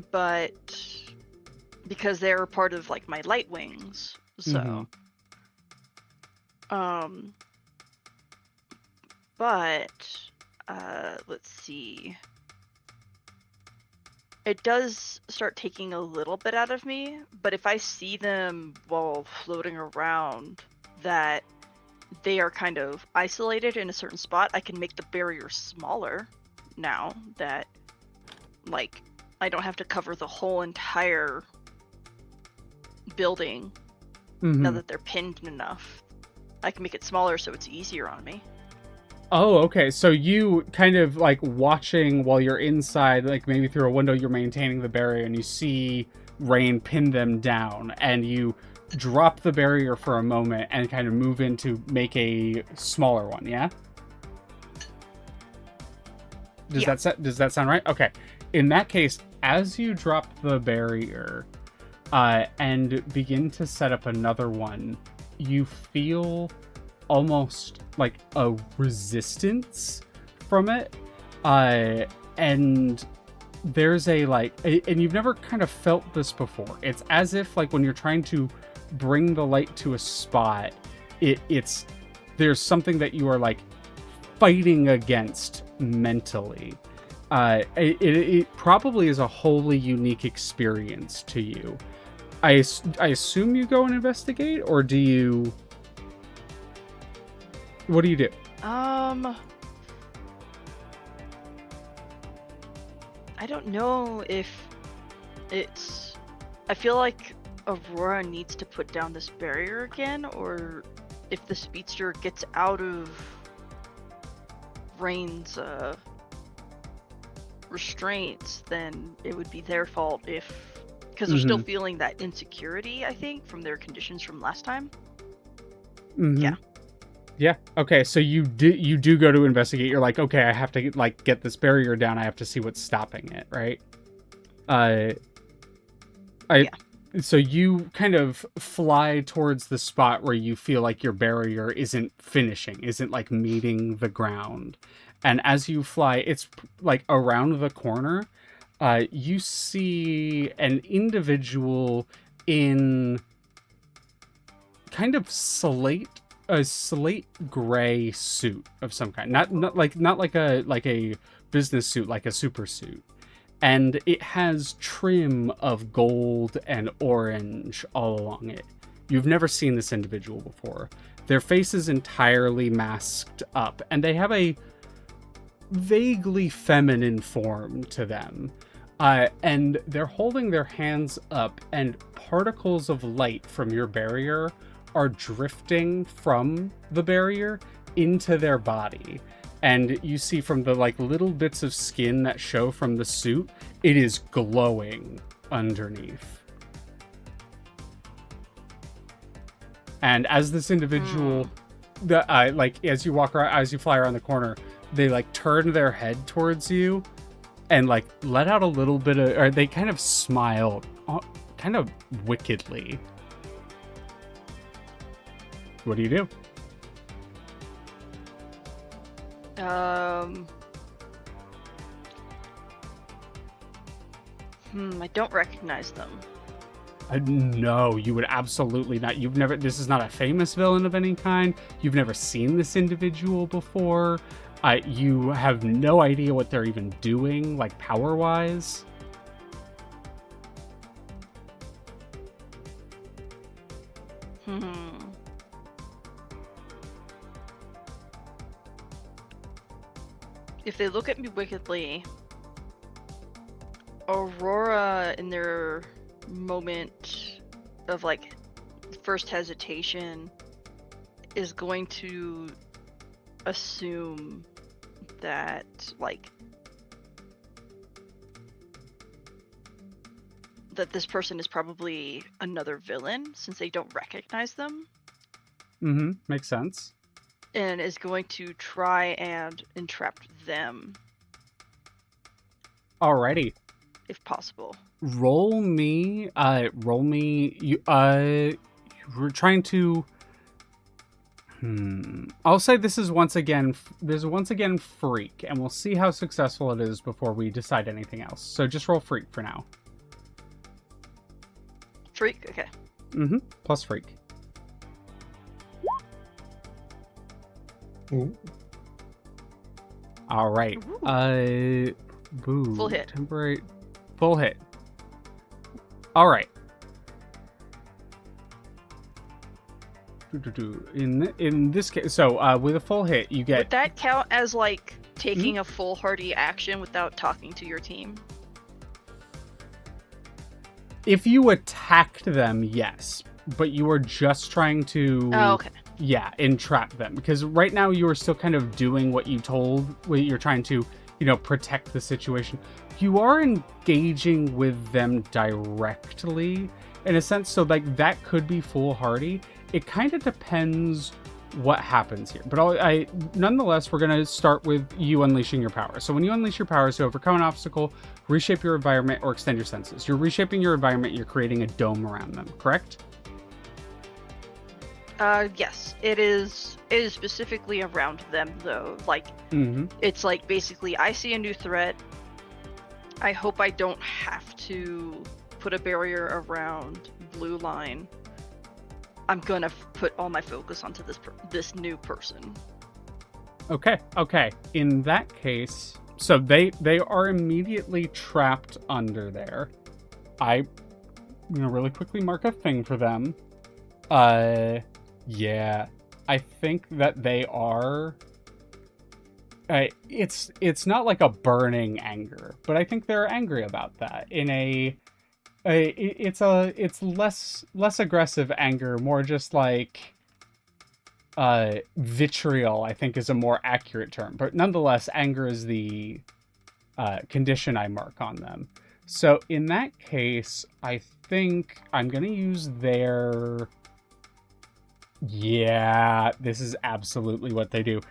But because they're part of like my light wings, so but let's see, it does start taking a little bit out of me, but if I see them while floating around that they are kind of isolated in a certain spot, I can make the barrier smaller now that like I don't have to cover the whole entire building. Now that they're pinned enough, I can make it smaller so it's easier on me. Oh, okay. So you kind of like watching while you're inside, like maybe through a window, you're maintaining the barrier, and you see Rain pin them down, and you drop the barrier for a moment and kind of move in to make a smaller one. Yeah. Does that sound right? Okay. In that case, as you drop the barrier and begin to set up another one, you feel almost like a resistance from it. And there's and you've never kind of felt this before. It's as if like when you're trying to bring the light to a spot, there's something that you are like fighting against mentally. It probably is a wholly unique experience to you. I assume you go and investigate, or do you... What do you do? I don't know if it's. I feel like Aurora needs to put down this barrier again, or if the speedster gets out of Rain's restraints, then it would be their fault because they're still feeling that insecurity, I think, from their conditions from last time. Yeah. Yeah. Okay. So you do go to investigate. You're like, okay, I have to get this barrier down. I have to see what's stopping it, right? So you kind of fly towards the spot where you feel like your barrier isn't like meeting the ground. And as you fly, it's like around the corner, you see an individual in kind of a slate gray suit of some kind. Not like a business suit, like a super suit. And it has trim of gold and orange all along it. You've never seen this individual before. Their face is entirely masked up, and they have a vaguely feminine form to them. And they're holding their hands up, and particles of light from your barrier are drifting from the barrier into their body. And you see from the little bits of skin that show from the suit, it is glowing underneath. And as this individual, as you walk around, as you fly around the corner, they turn their head towards you and let out a little bit of, or they kind of smile, kind of wickedly. What do you do? I don't recognize them. No, you would absolutely not. This is not a famous villain of any kind. You've never seen this individual before. You have no idea what they're even doing, power-wise. If they look at me wickedly, Aurora, in their moment of first hesitation, is going to assume that that this person is probably another villain, since they don't recognize them. Makes sense. And is going to try and entrap them. Alrighty. If possible. Roll me. We're trying to. I'll say this is once again freak, and we'll see how successful it is before we decide anything else. So just roll freak for now. Freak, okay. Plus freak. Ooh. All right. Boo. Full hit. Temporary. Full hit. All right. In this case, so with a full hit, you get. Would that count as taking a foolhardy action without talking to your team? If you attacked them, yes, but you were just trying to. Oh, okay. Yeah, entrap them, because right now you are still kind of doing what you're trying to, protect the situation. You are engaging with them directly, in a sense, so that could be foolhardy. It kind of depends what happens here. But nonetheless, we're going to start with you unleashing your power. So when you unleash your powers to overcome an obstacle, reshape your environment, or extend your senses. You're reshaping your environment, you're creating a dome around them, correct? Yes, it is specifically around them, though. It's basically, I see a new threat. I hope I don't have to put a barrier around Blue Line. I'm gonna put all my focus onto this new person. Okay. In that case, so they are immediately trapped under there. I'm gonna really quickly mark a thing for them. Yeah, I think that they are it's not like a burning anger, but I think they're angry about that in it's less aggressive anger, more just like vitriol, I think is a more accurate term. But nonetheless, anger is the condition I mark on them. So in that case, I think I'm gonna use their... Yeah, this is absolutely what they do.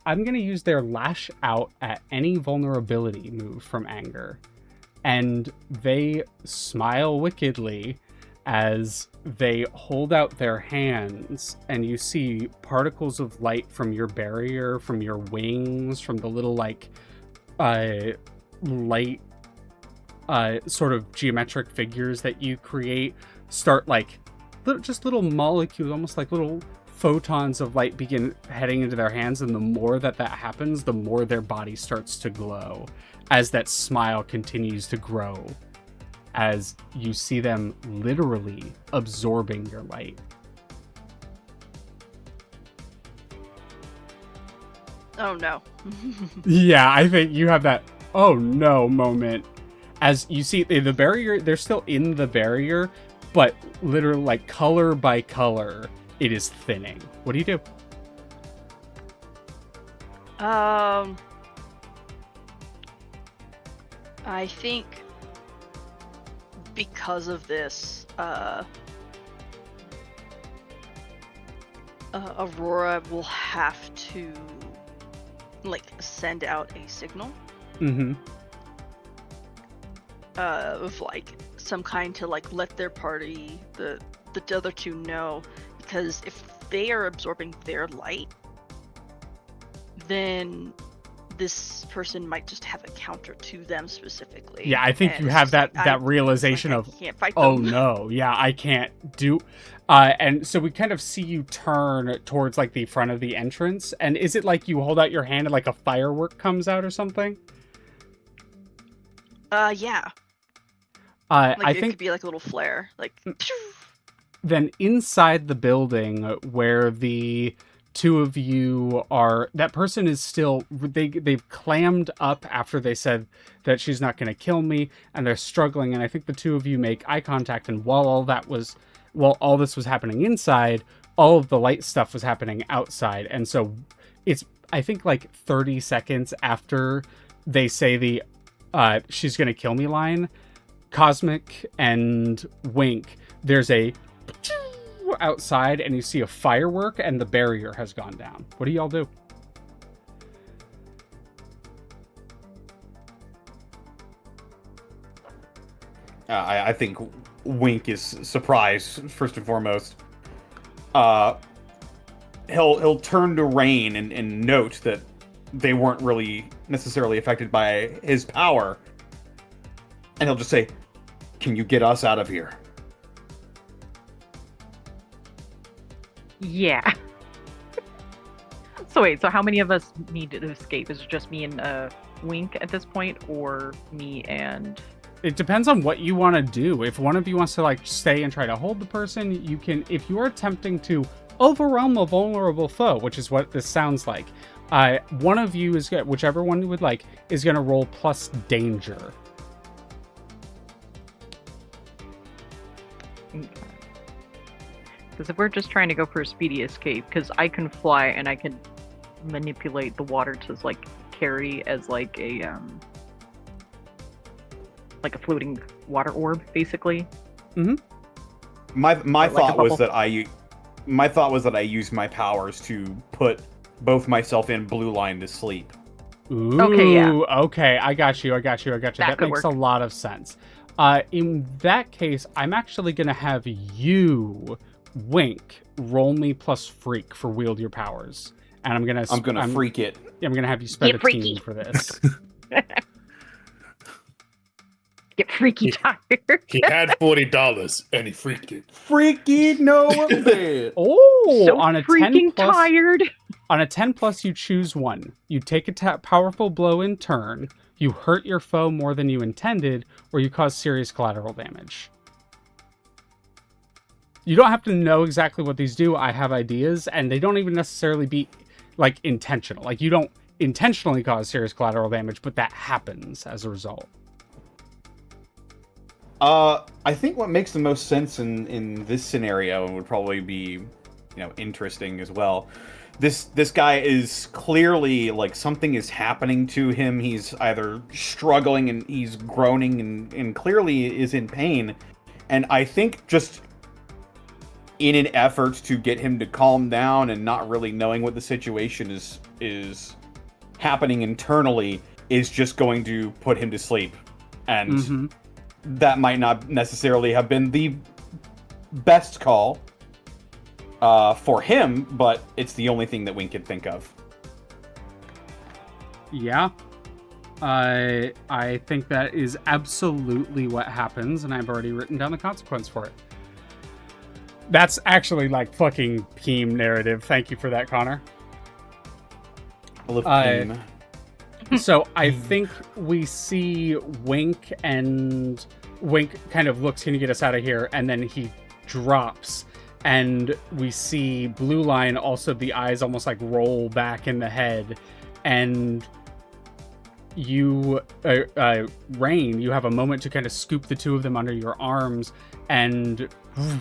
I'm gonna use their lash out at any vulnerability move from anger. And they smile wickedly as they hold out their hands, and you see particles of light from your barrier, from your wings, from the little like light sort of geometric figures that you create start like just little molecules, almost like little photons of light, begin heading into their hands. And the more that happens, the more their body starts to glow as that smile continues to grow, as you see them literally absorbing your light. Oh no. Yeah, I think you have that oh no moment as you see the barrier. They're still in the barrier, but literally like color by color, it is thinning. What do you do? I think because of this, Aurora will have to like send out a signal of like some kind to like let their party, the other two, know, because if they are absorbing their light, then this person might just have a counter to them specifically. Yeah, I think and you it's have just that realization like, of, I can't fight oh them. no, yeah, I can't do. And so we kind of see you turn towards like the front of the entrance. And is it like you hold out your hand and like a firework comes out or something? Yeah. Like I it think could be like a little flare, like. then inside the building where the two of you are, that person is still, they've clammed up after they said that she's not going to kill me, and they're struggling. And I think the two of you make eye contact, and while all this was happening inside, all of the light stuff was happening outside. And so it's, I think, like 30 seconds after they say the she's going to kill me line, Cosmic and Wink, there's a outside, and you see a firework, and the barrier has gone down. What do y'all do? I think Wink is surprised first and foremost. He'll turn to Rain and note that they weren't really necessarily affected by his power, and he'll just say, "Can you get us out of here?" Yeah. So wait, so how many of us need to escape? Is it just me and Wink at this point, or me and... It depends on what you want to do. If one of you wants to like stay and try to hold the person, you can. If you are attempting to overwhelm a vulnerable foe, which is what this sounds like, one of you is, whichever one you would like, is going to roll plus danger. Because if we're just trying to go for a speedy escape, because I can fly and I can manipulate the water to like carry as like a floating water orb, basically. Mm-hmm. My thought like was that I used my powers to put both myself and Blue Line to sleep. Ooh, okay, yeah. Okay, I got you. That makes a lot of sense. In that case, I'm actually going to have you, Wink, roll me plus freak for wield your powers. And I'm gonna freak it. I'm gonna have you spend a team for this. Get freaky tired. He had $40 and he freaked it. Freaky no bit. Oh, So on a freaking 10 plus, tired. On a 10 plus, you choose one. You take a powerful blow in turn. You hurt your foe more than you intended, or you cause serious collateral damage. You don't have to know exactly what these do. I have ideas, and they don't even necessarily be like intentional. Like you don't intentionally cause serious collateral damage, but that happens as a result. I think what makes the most sense in this scenario and would probably be, interesting as well. This guy is clearly like something is happening to him. He's either struggling and he's groaning and clearly is in pain. And I think just in an effort to get him to calm down and not really knowing what the situation is happening internally is just going to put him to sleep. And that might not necessarily have been the best call for him, but it's the only thing that we can think of. Yeah. I think that is absolutely what happens, and I've already written down the consequence for it. That's actually like fucking Peem narrative. Thank you for that, Connor. I love Peem. So I think we see Wink kind of looks, can you get us out of here? And then he drops. And we see Blue Line also, the eyes almost like roll back in the head. And you, Rain, you have a moment to kind of scoop the two of them under your arms. And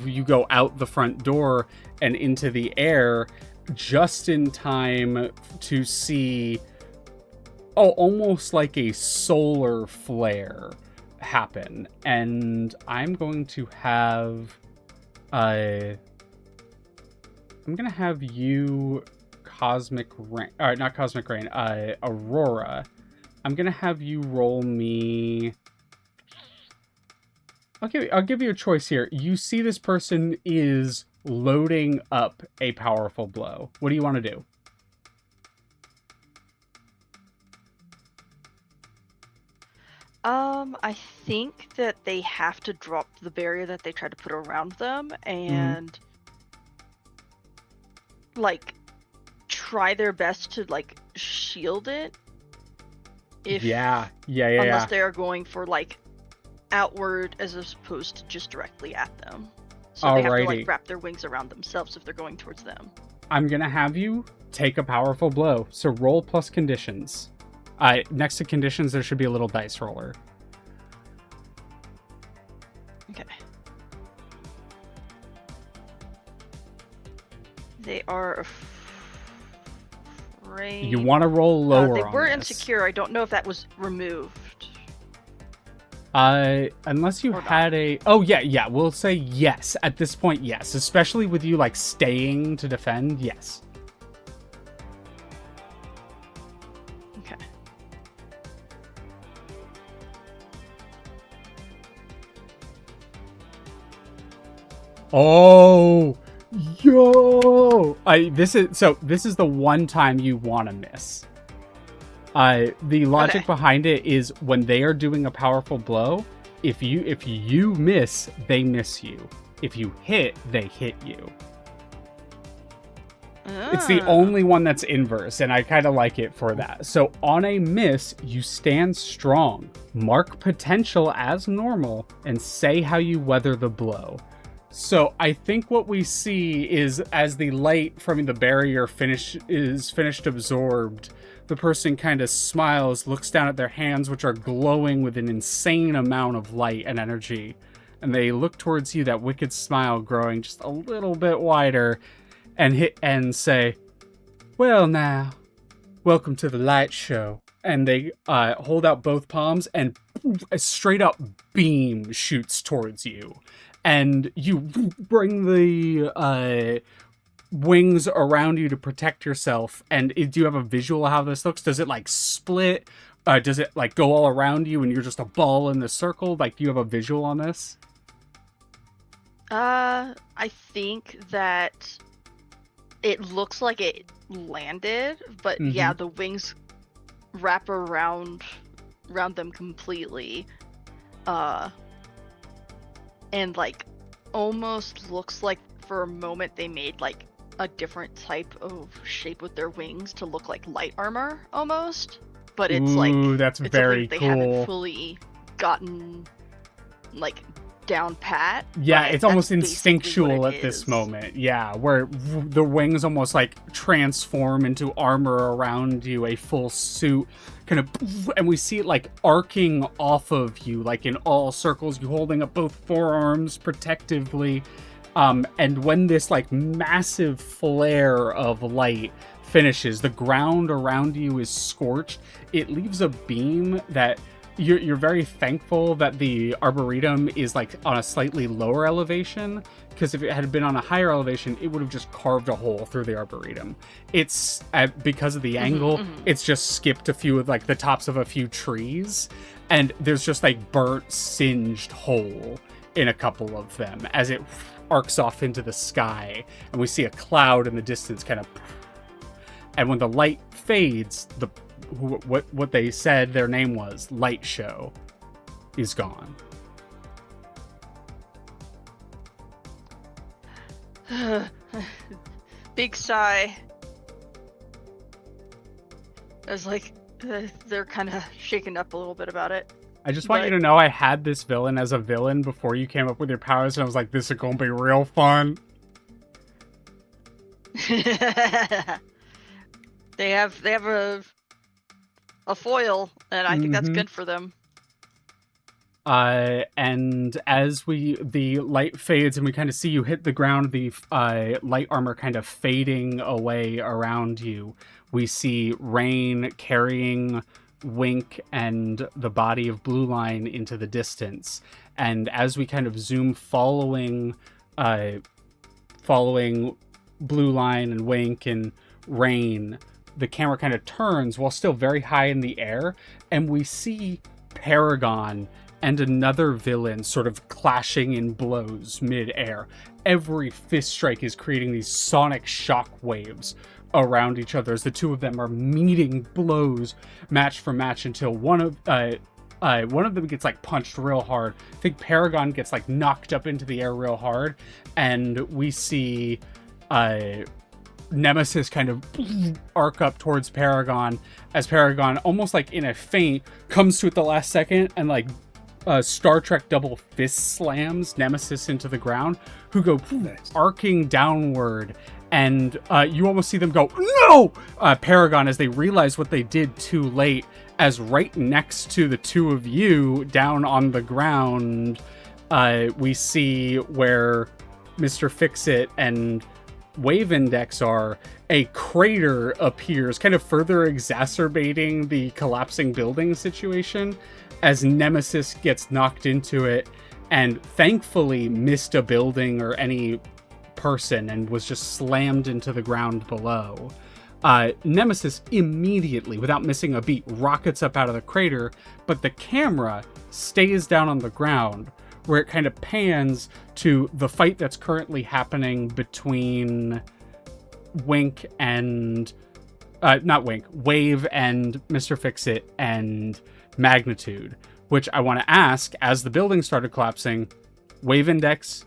you go out the front door and into the air just in time to see almost like a solar flare happen. And I'm going to have you Cosmic Rain, not Cosmic Rain, Aurora. I'm gonna have you roll me. I'll give you a choice here. You see this person is loading up a powerful blow. What do you want to do? I think that they have to drop the barrier that they tried to put around them and like try their best to like shield it. Unless they are going for like outward as opposed to just directly at them. So they have to like wrap their wings around themselves if they're going towards them. I'm gonna have you take a powerful blow. So roll plus conditions. Next to conditions, there should be a little dice roller. Okay. They are afraid. You want to roll lower. They were on this. insecure. I don't know if that was removed. Unless you had a... Oh, yeah. We'll say yes. At this point, yes. Especially with you, like, staying to defend, yes. Okay. Oh, yo! This is the one time you want to miss. The logic behind it is when they are doing a powerful blow, if you miss, they miss you. If you hit, they hit you. It's the only one that's inverse, and I kind of like it for that. So on a miss, you stand strong, mark potential as normal, and say how you weather the blow. So I think what we see is as the light from the barrier is finished absorbed, the person kind of smiles, looks down at their hands, which are glowing with an insane amount of light and energy. And they look towards you, that wicked smile growing just a little bit wider, and say, "Well now, welcome to the light show." And they hold out both palms, and a straight up beam shoots towards you. And you bring the wings around you to protect yourself. And do you have a visual of how this looks? Does it like split? Does it like go all around you and you're just a ball in the circle? Like, do you have a visual on this? I think that it looks like it landed, but yeah, the wings wrap around them completely. And like almost looks like for a moment they made like a different type of shape with their wings to look like light armor almost. But it's that's very they cool. haven't fully gotten like down pat. Yeah, but it's almost that's basically what instinctual it at this is. moment. Yeah, where the wings almost like transform into armor around you, a full suit, kind of, and we see it like arcing off of you, like in all circles. You holding up both forearms protectively, and when this like massive flare of light finishes, the ground around you is scorched. It leaves a beam that. You're very thankful that the Arboretum is like on a slightly lower elevation, because if it had been on a higher elevation, it would have just carved a hole through the Arboretum. It's because of the angle, it's just skipped a few of like the tops of a few trees, and there's just like burnt, singed hole in a couple of them as it arcs off into the sky, and we see a cloud in the distance kind of. And when the light fades, what they said their name was, Light Show, is gone. Big sigh. I was like, they're kind of shaken up a little bit about it. I just want you to know I had this villain as a villain before you came up with your powers, and I was like, this is gonna be real fun. They have a foil, and I think that's good for them. And as the light fades and we kind of see you hit the ground, the light armor kind of fading away around you, we see Rain carrying Wink and the body of Blue Line into the distance. And as we kind of zoom following Blue Line and Wink and Rain, the camera kind of turns while still very high in the air, and we see Paragon and another villain sort of clashing in blows mid-air. Every fist strike is creating these sonic shock waves around each other as the two of them are meeting blows match for match until one of them gets like punched real hard. I think Paragon gets like knocked up into the air real hard, and we see Nemesis kind of arc up towards Paragon as Paragon, almost like in a feint, comes to at the last second and like Star Trek double fist slams Nemesis into the ground, who go arcing downward, and you almost see them go, no! Paragon, as they realize what they did too late, as right next to the two of you down on the ground, we see where Mr. Fix-It and Wave Index are. A crater appears, kind of further exacerbating the collapsing building situation as Nemesis gets knocked into it and thankfully missed a building or any person and was just slammed into the ground below. Nemesis immediately, without missing a beat, rockets up out of the crater, but the camera stays down on the ground, where it kind of pans to the fight that's currently happening between Wave and Mr. Fix-It and Magnitude, which I want to ask, as the building started collapsing, Wave Index,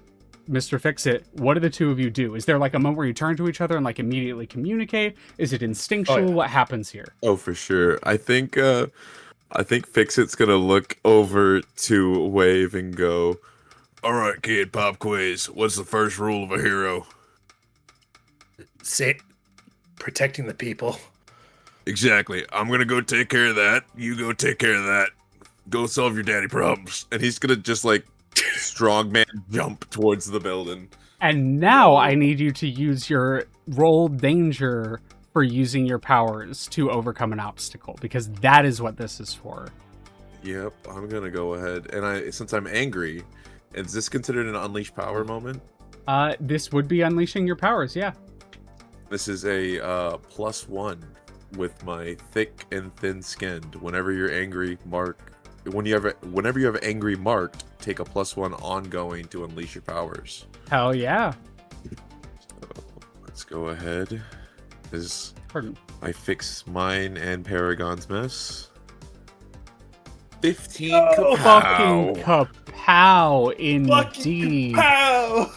Mr. Fix-It, what do the two of you do? Is there like a moment where you turn to each other and like immediately communicate? Is it instinctual? Oh, yeah. What happens here? Oh, for sure. I think Fix-It's gonna look over to Wave and go, "All right, kid, pop quiz. What's the first rule of a hero?" Protecting the people. Exactly. I'm gonna go take care of that. You go take care of that. Go solve your daddy problems. And he's gonna just like strongman jump towards the building. And now I need you to use your roll danger for using your powers to overcome an obstacle, because that is what this is for. Yep, I'm gonna go ahead. And since I'm angry, is this considered an unleash power moment? This would be unleashing your powers, yeah. This is a +1 with my thick and thin skinned. Whenever you're angry, whenever you have angry marked, take a +1 ongoing to unleash your powers. Hell yeah. So let's go ahead. Pardon. I fix mine and Paragon's mess. 15 Fucking kapow. kapow, indeed. Pow!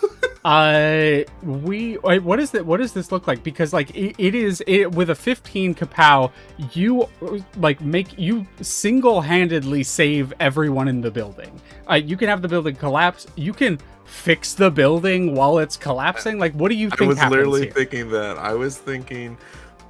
What is that? What does this look like? Because like it is with a 15 kapow, you like you single-handedly save everyone in the building. You can have the building collapse. You can fix the building while it's collapsing. Like, what do you I think was happens literally here? thinking that. I was thinking,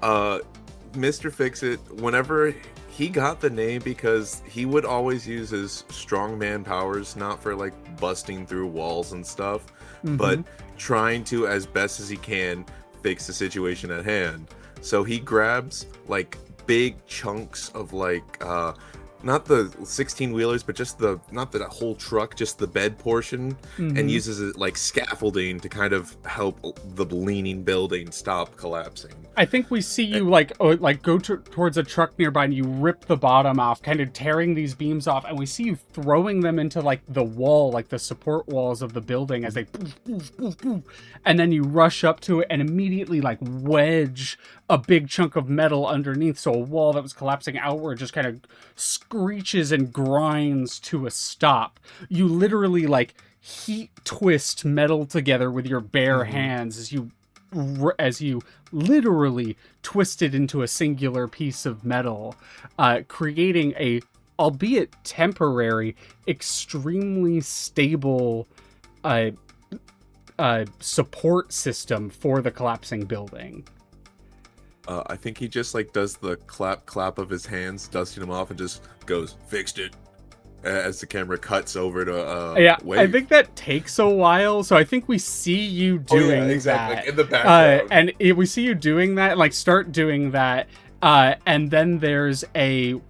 Mr. Fix-It, whenever he got the name because he would always use his strongman powers, not for like busting through walls and stuff, but trying to, as best as he can, fix the situation at hand. So he grabs like big chunks of like not the 16 wheelers, but just the not the whole truck, just the bed portion, and uses it like scaffolding to kind of help the leaning building stop collapsing. I think we see you go towards a truck nearby, and you rip the bottom off, kind of tearing these beams off, and we see you throwing them into like the wall, like the support walls of the building, as they poof, poof, poof, poof, and then you rush up to it and immediately like wedge a big chunk of metal underneath, so a wall that was collapsing outward just kind of screeches and grinds to a stop. You literally like heat twist metal together with your bare hands as you literally twist it into a singular piece of metal, creating a, albeit temporary, extremely stable support system for the collapsing building. I think he just like does the clap of his hands, dusting them off, and just goes, "Fixed it," as the camera cuts over to Wave. I think that takes a while, so I think we see you doing exactly. that In the background. we see you doing that, like start doing that, and then there's a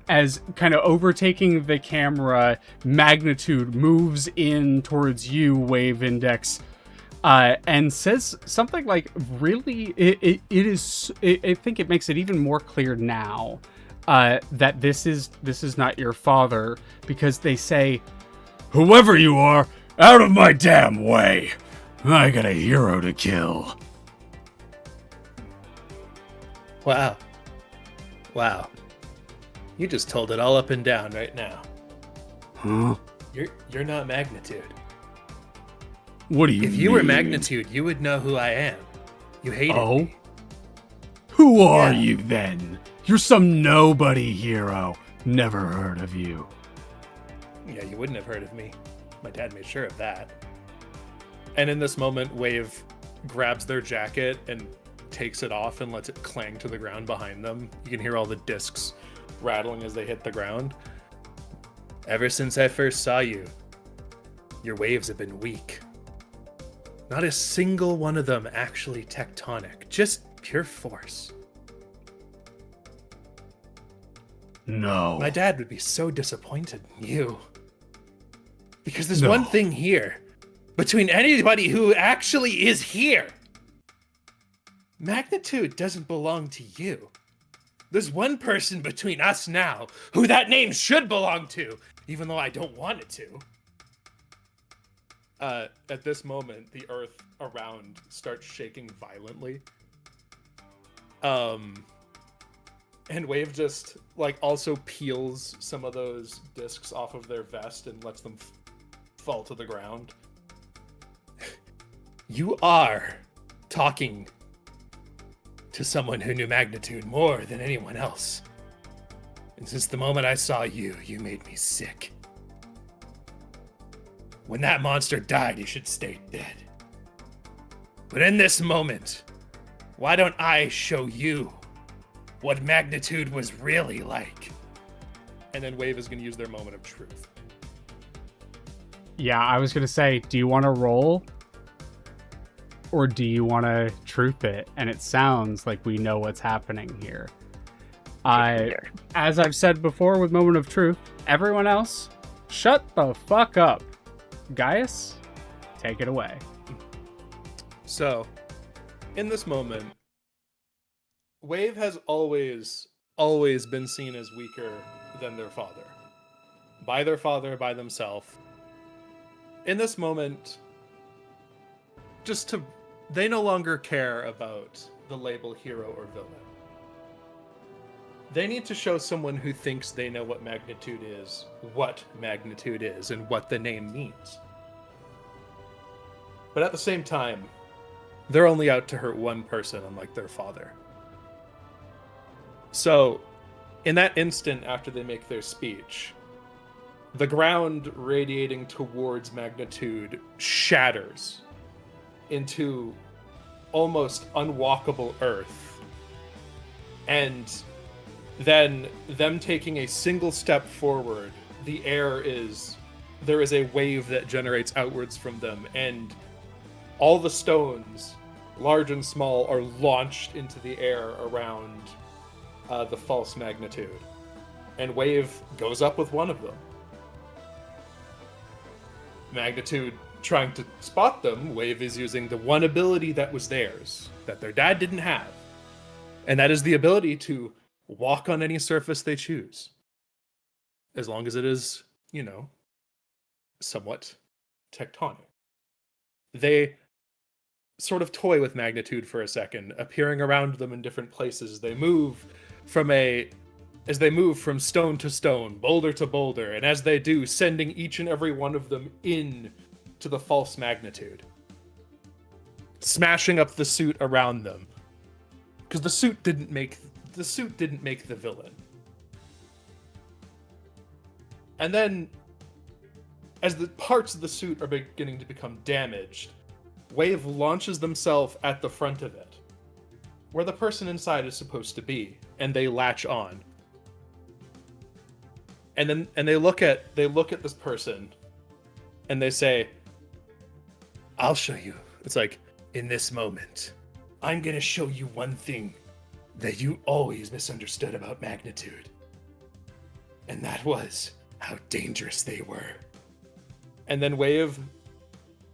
as kind of overtaking the camera, Magnitude moves in towards you, Wave Index, and says something like, really, I think it makes it even more clear now that this is not your father, because they say, "Whoever you are, out of my damn way. I got a hero to kill." Wow. You just told it all up and down right now. Huh? You're not Magnitude. What do you If you were mean? Magnitude, you would know who I am. You hated me. Who are Yeah. you then? You're some nobody hero. Never heard of you. Yeah, you wouldn't have heard of me. My dad made sure of that. And in this moment, Wave grabs their jacket and takes it off and lets it clang to the ground behind them. You can hear all the discs rattling as they hit the ground. Ever since I first saw you, your waves have been weak. Not a single one of them actually tectonic, just pure force. No. My dad would be so disappointed in you. Because there's one thing here. Between anybody who actually is here. Magnitude doesn't belong to you. There's one person between us now who that name should belong to, even though I don't want it to. At this moment, the earth around starts shaking violently. And Wave just, like, also peels some of those discs off of their vest and lets them fall to the ground. You are talking to someone who knew Magnitude more than anyone else. And since the moment I saw you, you made me sick. When that monster died, he should stay dead. But in this moment, why don't I show you what Magnitude was really like? And then Wave is going to use their moment of truth. Yeah, I was going to say, do you want to roll? Or do you want to truth it? And it sounds like we know what's happening here. As I've said before with Moment of Truth, everyone else, shut the fuck up. Gaius, take it away. So, in this moment, Wave has always been seen as weaker than their father. By their father, by themselves. In this moment, they no longer care about the label hero or villain. They need to show someone who thinks they know what Magnitude is, and what the name means. But at the same time, they're only out to hurt one person, unlike their father. So, in that instant after they make their speech, the ground radiating towards Magnitude shatters into almost unwalkable earth. And then them taking a single step forward, there is a wave that generates outwards from them, and all the stones, large and small, are launched into the air around the false Magnitude. And Wave goes up with one of them. Magnitude trying to spot them, Wave is using the one ability that was theirs, that their dad didn't have. And that is the ability to walk on any surface they choose. As long as it is, somewhat tectonic. They sort of toy with Magnitude for a second, appearing around them in different places. They move as they move from stone to stone, boulder to boulder, and as they do, sending each and every one of them in to the false Magnitude, smashing up the suit around them, because the suit didn't make the villain. And then, as the parts of the suit are beginning to become damaged, Wave launches themselves at the front of it, where the person inside is supposed to be, and they latch on. And they look at this person, and they say, "I'll show you." It's like, in this moment, I'm gonna show you one thing that you always misunderstood about Magnitude. And that was how dangerous they were. And then Wave,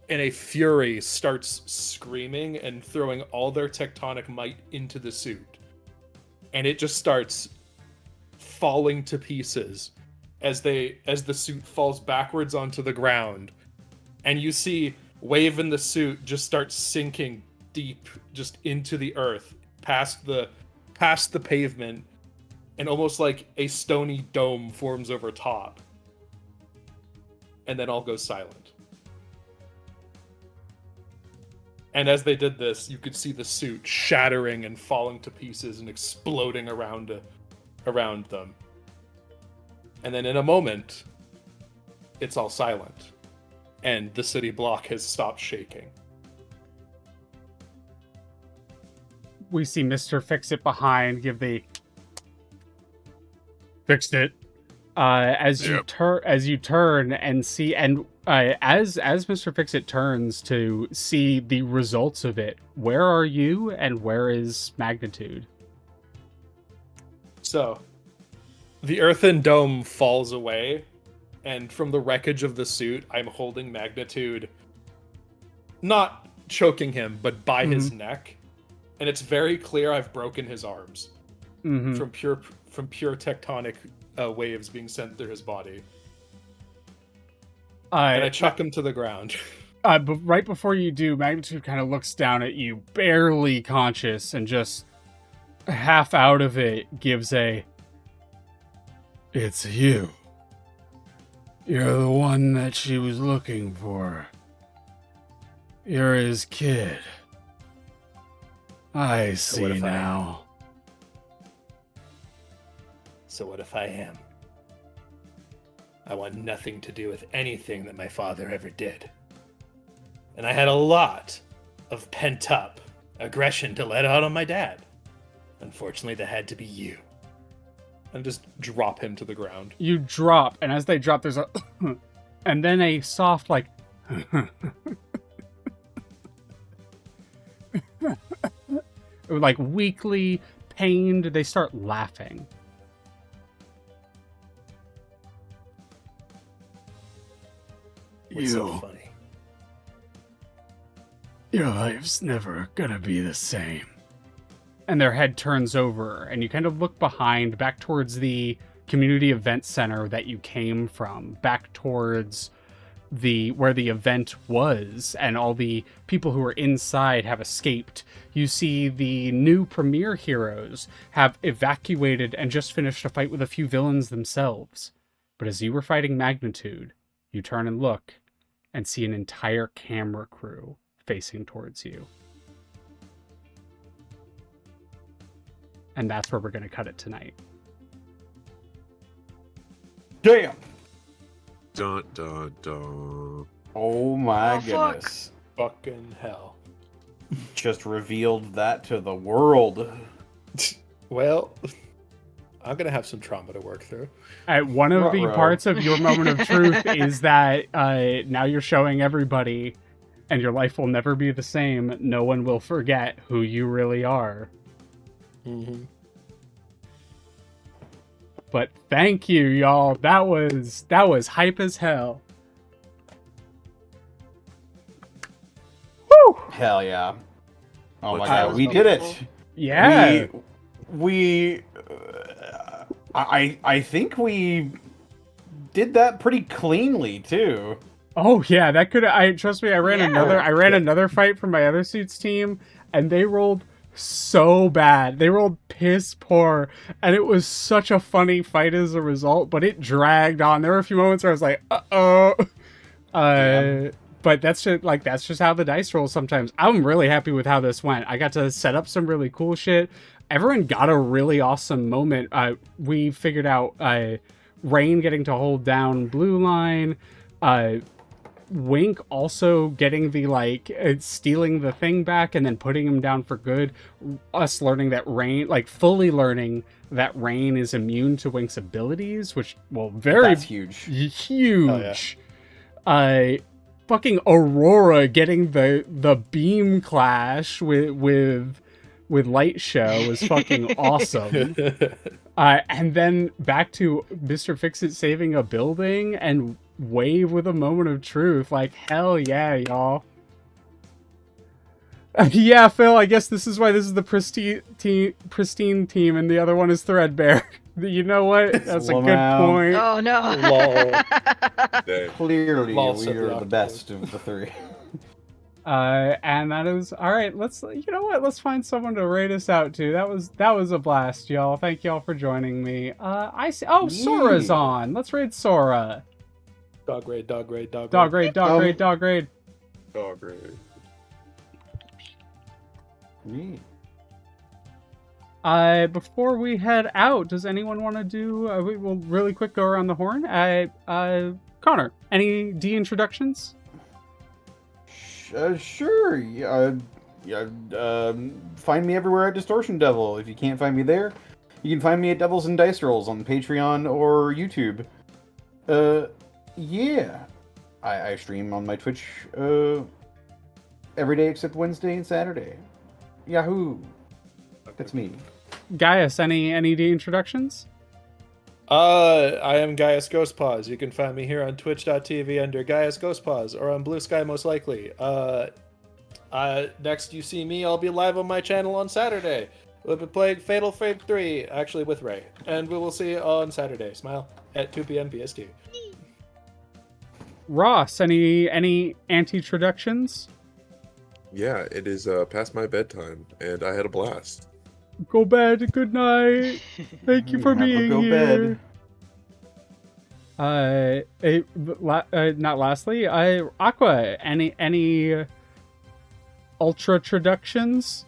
in a fury, starts screaming and throwing all their tectonic might into the suit. And it just starts falling to pieces as the suit falls backwards onto the ground. And you see Wave in the suit just start sinking deep just into the earth, past the pavement, and almost like a stony dome forms over top. And then all goes silent. And as they did this, you could see the suit shattering and falling to pieces and exploding around them. And then in a moment, it's all silent. And the city block has stopped shaking. We see Mr. Fix-It behind give the fixed it. As you turn and see, and as Mr. Fix-It turns to see the results of it, where are you and where is Magnitude? So, the earthen dome falls away, and from the wreckage of the suit, I'm holding Magnitude, not choking him, but by his neck, and it's very clear I've broken his arms from pure tectonic waves being sent through his body. And I chuck him to the ground. But right before you do, Magnitude kind of looks down at you, barely conscious, and just half out of it gives a, "It's you. You're the one that she was looking for. You're his kid. I see now." So what if I am? I want nothing to do with anything that my father ever did. And I had a lot of pent-up aggression to let out on my dad. Unfortunately, that had to be you. And just drop him to the ground. You drop, and as they drop, there's a and then a soft, like, like weakly pained, they start laughing. What's so funny? Your life's never gonna be the same. And their head turns over, and you kind of look behind, back towards the community event center that you came from, back towards where the event was, and all the people who were inside have escaped. You see the new Premier heroes have evacuated and just finished a fight with a few villains themselves. But as you were fighting Magnitude, you turn and look and see an entire camera crew facing towards you. And that's where we're going to cut it tonight. Damn. Dun dun dun. Oh my Oh, fuck. goodness. Fucking hell. Just revealed that to the world. Well, I'm gonna have some trauma to work through. One of the Ruh-roh. parts of your moment of truth is that now you're showing everybody, and your life will never be the same. No one will forget who you really are. Mm-hmm. But thank you, y'all. That was hype as hell. Woo! Hell yeah. Oh my That god, was we did it. beautiful. Yeah. We I think we did that pretty cleanly too. Oh yeah, that could. I trust me. I ran Yeah. another fight from my other suits team, and they rolled so bad. They rolled piss poor, and it was such a funny fight as a result. But it dragged on. There were a few moments where I was like, "Uh-oh." Yeah. But that's just how the dice rolls sometimes. I'm really happy with how this went. I got to set up some really cool shit. Everyone got a really awesome moment. We figured out Rain getting to hold down Blue Line. Wink also getting the stealing the thing back and then putting him down for good. Us learning that Rain, fully learning that Rain is immune to Wink's abilities, which That's huge. huge. Fucking Aurora getting the beam clash with Light Show was fucking awesome. And then back to Mr. Fix-It saving a building and Wave with a moment of truth. Like, hell yeah, y'all. Yeah, Phil, I guess this is why this is the Pristine team and the other one is Threadbare. You know what? That's a good Lamau. point. Oh no. Lol. Dang. Clearly, Lol, we said the are the octopus. best of the three. And that is all right. You know what? Let's find someone to rate us out to. That was a blast, y'all. Thank y'all for joining me. I see. Oh, Sora's Yeah. on. Let's raid Sora. Dog raid, dog raid, dog raid. Dog raid, dog Um, raid, dog raid. Oh, great. Neat. Before we head out, does anyone want to do? We will really quick go around the horn. Connor, any D introductions? Sure. Find me everywhere at Distortion Devil. If you can't find me there, you can find me at Devils and Dice Rolls on Patreon or YouTube. Yeah. I stream on my Twitch every day except Wednesday and Saturday. Yahoo! That's me. Gaius, any D introductions? I am Gaius Ghostpaws. You can find me here on twitch.tv under Gaius Ghostpaws or on Blue Sky most likely. Next you see me, I'll be live on my channel on Saturday. We'll be playing Fatal Frame 3, actually with Ray. And we will see you on Saturday. Smile at 2 p.m. PST. Ross, any anti-introductions? Yeah, it is past my bedtime, and I had a blast. Go bed. Good night. Thank you for Have a being go here. bed. Not lastly, Aqua. Any ultra traductions?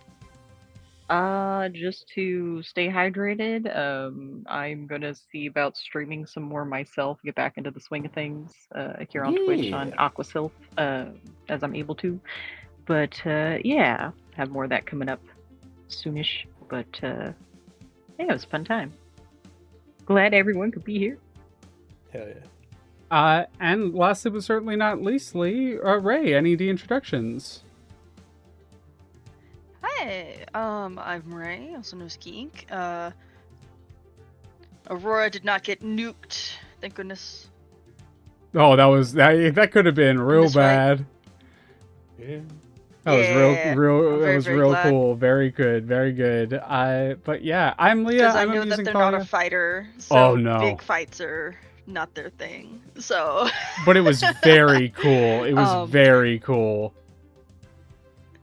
Just to stay hydrated. I'm gonna see about streaming some more myself, get back into the swing of things here on Twitch on Yeah. Aquasilf, as I'm able to. But yeah, have more of that coming up soonish. But yeah, it was a fun time. Glad everyone could be here. Hell yeah. And lastly, but certainly not leastly, Ray. Any D introductions? Hi, I'm Ray, also known as Ski Inc. Aurora did not get nuked, thank goodness. Oh, that could have been real That's right. bad. Yeah. That was Yeah, real. I'm That very, was very real glad. cool. Very good. Very good. But yeah, I'm Leah. Because I I'm know that amusing they're not Thalia. a fighter, so Oh, no. big fights are not their thing. So. But it was very cool. It was very cool.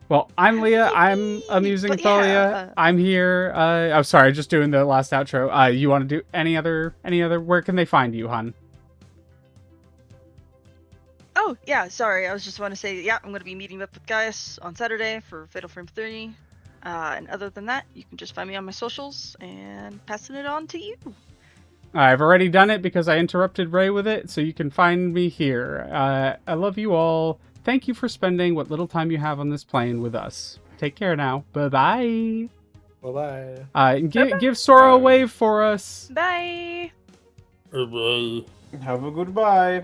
Well, I'm Leah. I'm amusing But Thalia. yeah, I'm here. I'm sorry, just doing the last outro. You want to do any other? Where can they find you, hon? Oh Oh, yeah, sorry. I was just want to say, yeah, I'm going to be meeting up with Gaius on Saturday for Fatal Frame 3. And other than that, you can just find me on my socials and passing it on to you. I've already done it because I interrupted Ray with it, so you can find me here. I love you all. Thank you for spending what little time you have on this plane with us. Take care now. Bye-bye. Bye-bye. Give Sora a wave for us. Bye! Have a goodbye.